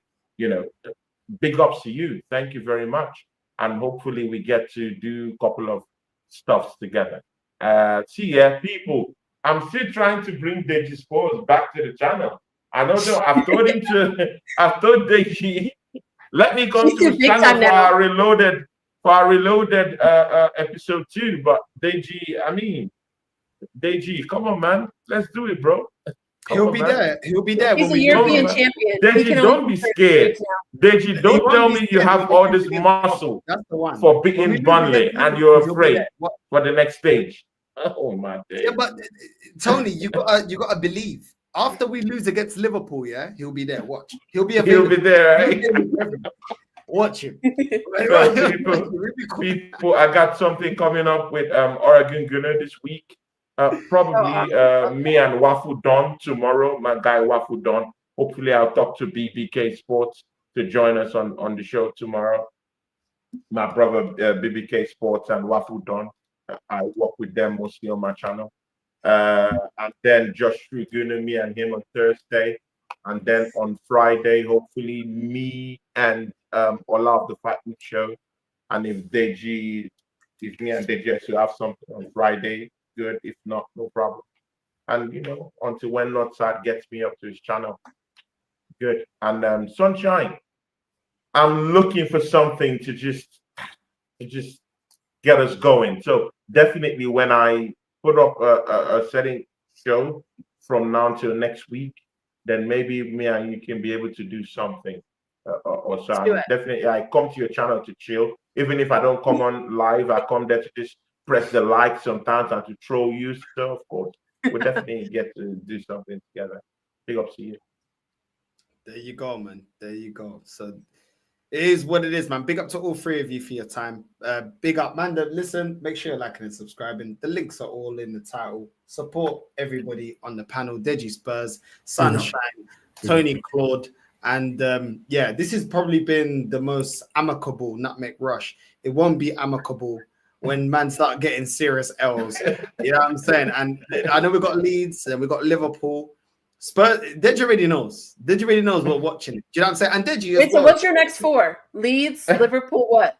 Big ups to you. Thank you very much, and hopefully we get to do a couple of stuffs together. See, yeah, people, I'm still trying to bring Deji Sports back to the channel. I know that I've told him to. I've told Deji, let me come to his channel for our reloaded episode 2. But Deji, come on, man, let's do it, bro.
He'll be there. He'll be there.
He's a European champion.
Deji, don't be scared. Deji, don't tell me you have all this muscle for beating Burnley and you're afraid for the next stage. Oh my day.
Yeah, but Tony, you gotta believe. After we lose against Liverpool, yeah, he'll be there. Watch. He'll be available.
He'll be there, right?
Watch him.
People, I got something coming up with Oregon Gunner this week. Probably me and Wafu Don tomorrow. My guy Wafu Don. Hopefully, I'll talk to BBK Sports to join us on the show tomorrow. My brother BBK Sports and Wafu Don. I work with them mostly on my channel. And then Josh Triguna, me and him on Thursday. And then on Friday, hopefully me and Ola of the Fight Week show. And if me and Deji should have something on Friday, good. If not, no problem. And until when Northside gets me up to his channel, good. And Sunshine, I'm looking for something to just get us going. So definitely when I put up a setting show from now till next week, then maybe me and you can be able to do something. Or so definitely, I come to your channel to chill. Even if I don't come on live, I come there to just press the like sometimes and to troll you. So of course, we'll definitely get to do something together. Big up to you.
There you go, man. There you go. So it is what it is, man. Big up to all three of you for your time. Big up, man. Listen, make sure you're liking and subscribing. The links are all in the title. Support everybody on the panel. Deji Spurs, Sunshine, Tony Claude. And yeah, this has probably been the most amicable Nutmeg Rush. It won't be amicable when man start getting serious L's. You know what I'm saying? And I know we got Leeds and we got Liverpool. Spurs, Deji already knows. Deji already knows we're watching. Do you know what I'm saying? And Deji,
wait, so what's your next 4? Leeds, Liverpool, what?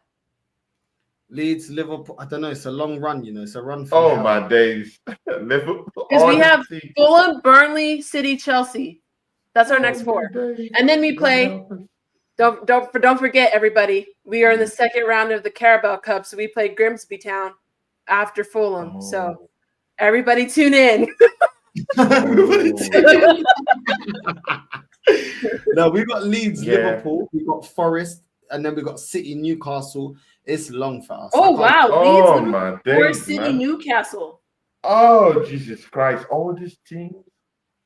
Leeds, Liverpool. I don't know. It's a long run, It's a run.
Oh my days, Liverpool.
Because we have Fulham, Burnley, City, Chelsea. That's our next 4, and then we play. Don't forget, everybody. We are in the second round of the Carabao Cup, so we play Grimsby Town after Fulham. So everybody tune in.
No, we got Leeds, Liverpool, we got Forest, and then we got City, Newcastle. It's long for us.
Oh wow, Leeds,
my
Forest, City, Newcastle.
Oh Jesus Christ! All these teams.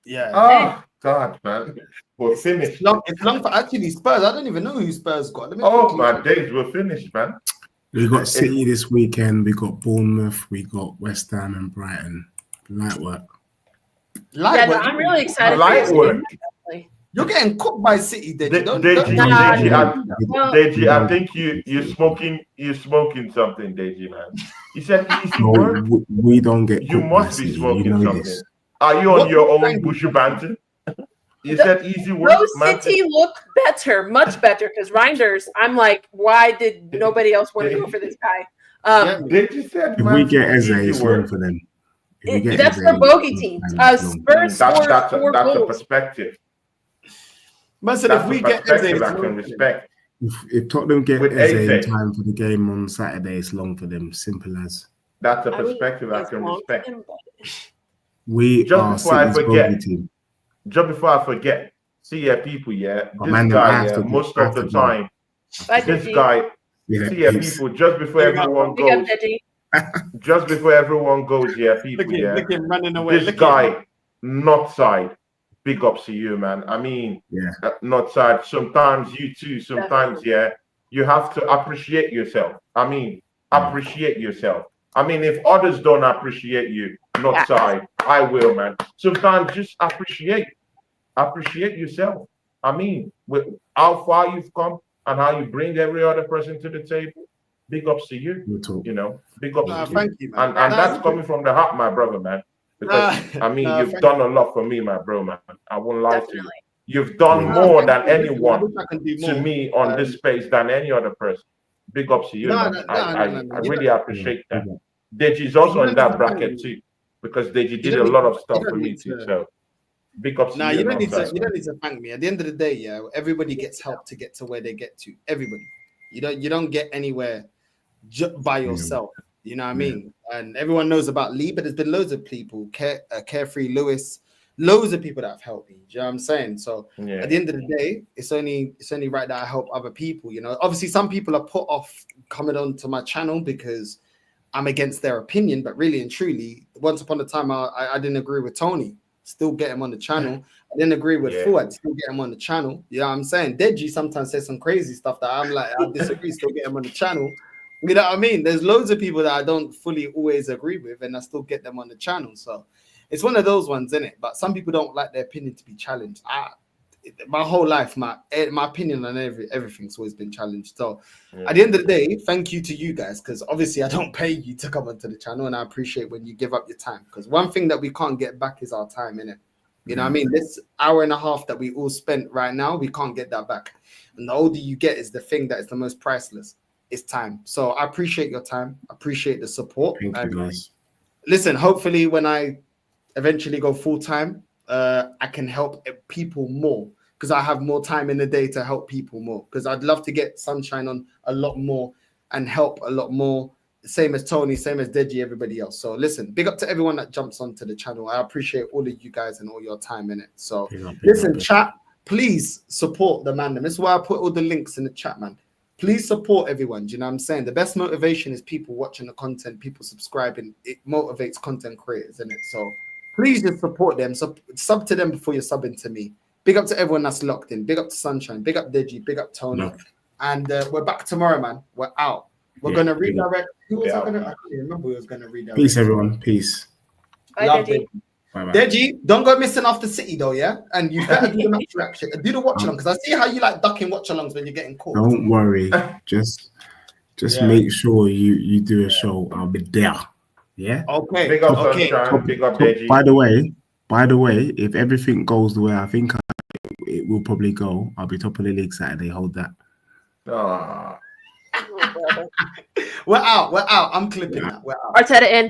Yeah.
Oh God, man. We're finished.
It's long for actually Spurs. I don't even know who Spurs got.
My days, we're finished, man.
We got City this weekend. We got Bournemouth. We got West Ham and Brighton. Light work.
I'm really excited.
Light work.
You're getting cooked by City, Deji.
Deji, I think you're smoking something, Deji, man. You said easy work.
We don't get.
You must be smoking something. This. Are you on your own bushy banter? You said easy work.
Rose City look better, much better. Because Reinders, I'm like, why did nobody else want to go for this guy?
Deji said,
if we get Eze, it's long for them.
That's their bogey team. Spurs scored 4
that's
goals.
a perspective.
Listen, if we get Eze,
I can respect.
If Tottenham get Eze in time for the game on Saturday, it's long for them. Simple as.
That's a perspective I can respect.
Just
before I forget, see people, this guy, most of the time, this guy, people, just before everyone goes, people,
look him running away.
This guy, Northside, big ups to you, man. I mean, Northside, sometimes you too, sometimes, you have to appreciate yourself. I mean, appreciate yourself. I mean, if others don't appreciate you, Northside, I will, man. Sometimes just appreciate yourself. I mean, with how far you've come and how you bring every other person to the table, big ups to you. You know, big ups to you.
Thank you, man.
And that's coming from the heart, my brother, man. Because I mean, you've done a lot for me, my bro, man. I won't lie to you. You've done more than anyone to me on this space than any other person. Big ups to you, man. I really appreciate that. Deji's also in that bracket too, because Deji did a lot of stuff for me too. So big ups to you.
You don't need to thank me. At the end of the day, yeah, everybody gets help to get to where they get to. Everybody. You don't get anywhere by yourself. You know what I mean? And everyone knows about Lee, but there's been loads of people, Carefree Lewis, loads of people that have helped me. Do you know what I'm saying? So at the end of the day, it's only right that I help other people. You know, obviously some people are put off coming onto my channel because I'm against their opinion, but really and truly, once upon a time, I didn't agree with Tony. Still get him on the channel. I didn't agree with Fuad. Still get him on the channel. You know what I'm saying? Deji sometimes says some crazy stuff that I'm like, I disagree. Still get him on the channel. You know what I mean? There's loads of people that I don't fully always agree with, and I still get them on the channel. So it's one of those ones, isn't it? But some people don't like their opinion to be challenged. My whole life, my opinion on everything's always been challenged. So at the end of the day, thank you to you guys, because obviously I don't pay you to come onto the channel, and I appreciate when you give up your time. Because one thing that we can't get back is our time, innit? You know what I mean? This hour and a half that we all spent right now, we can't get that back. And the older you get is the thing that is the most priceless. It's time. So I appreciate your time. I appreciate the support.
Thank you, guys.
Listen, hopefully when I eventually go full time, I can help people more, because I have more time in the day to help people more. Because I'd love to get Sunshine on a lot more and help a lot more. Same as Tony, same as Deji, everybody else. So listen, big up to everyone that jumps onto the channel. I appreciate all of you guys and all your time in it. So listen, chat, please support the man. This is why I put all the links in the chat, man. Please support everyone. Do you know what I'm saying? The best motivation is people watching the content, people subscribing. It motivates content creators, isn't it? So please just support them. Sub to them before you're subbing to me. Big up to everyone that's locked in. Big up to Sunshine. Big up Deji. Big up Tony. No. And we're back tomorrow, man. We're out. We're going to redirect. Who was I can't remember who was going to redirect.
Peace, everyone. Peace.
Bye, Deji.
Bye-bye.
Deji, don't go missing after City though, yeah? And you better do the match reaction. Do the watch along, because I see how you like ducking watch alongs when you're getting caught.
Don't worry. Just make sure you do a show. I'll be there. Yeah.
Okay.
Big up Sunshine. Big up Deji.
By the way, if everything goes the way I think it will probably go, I'll be top of the league Saturday. Hold that.
We're out. I'm clipping that. We're out.
Arteta in.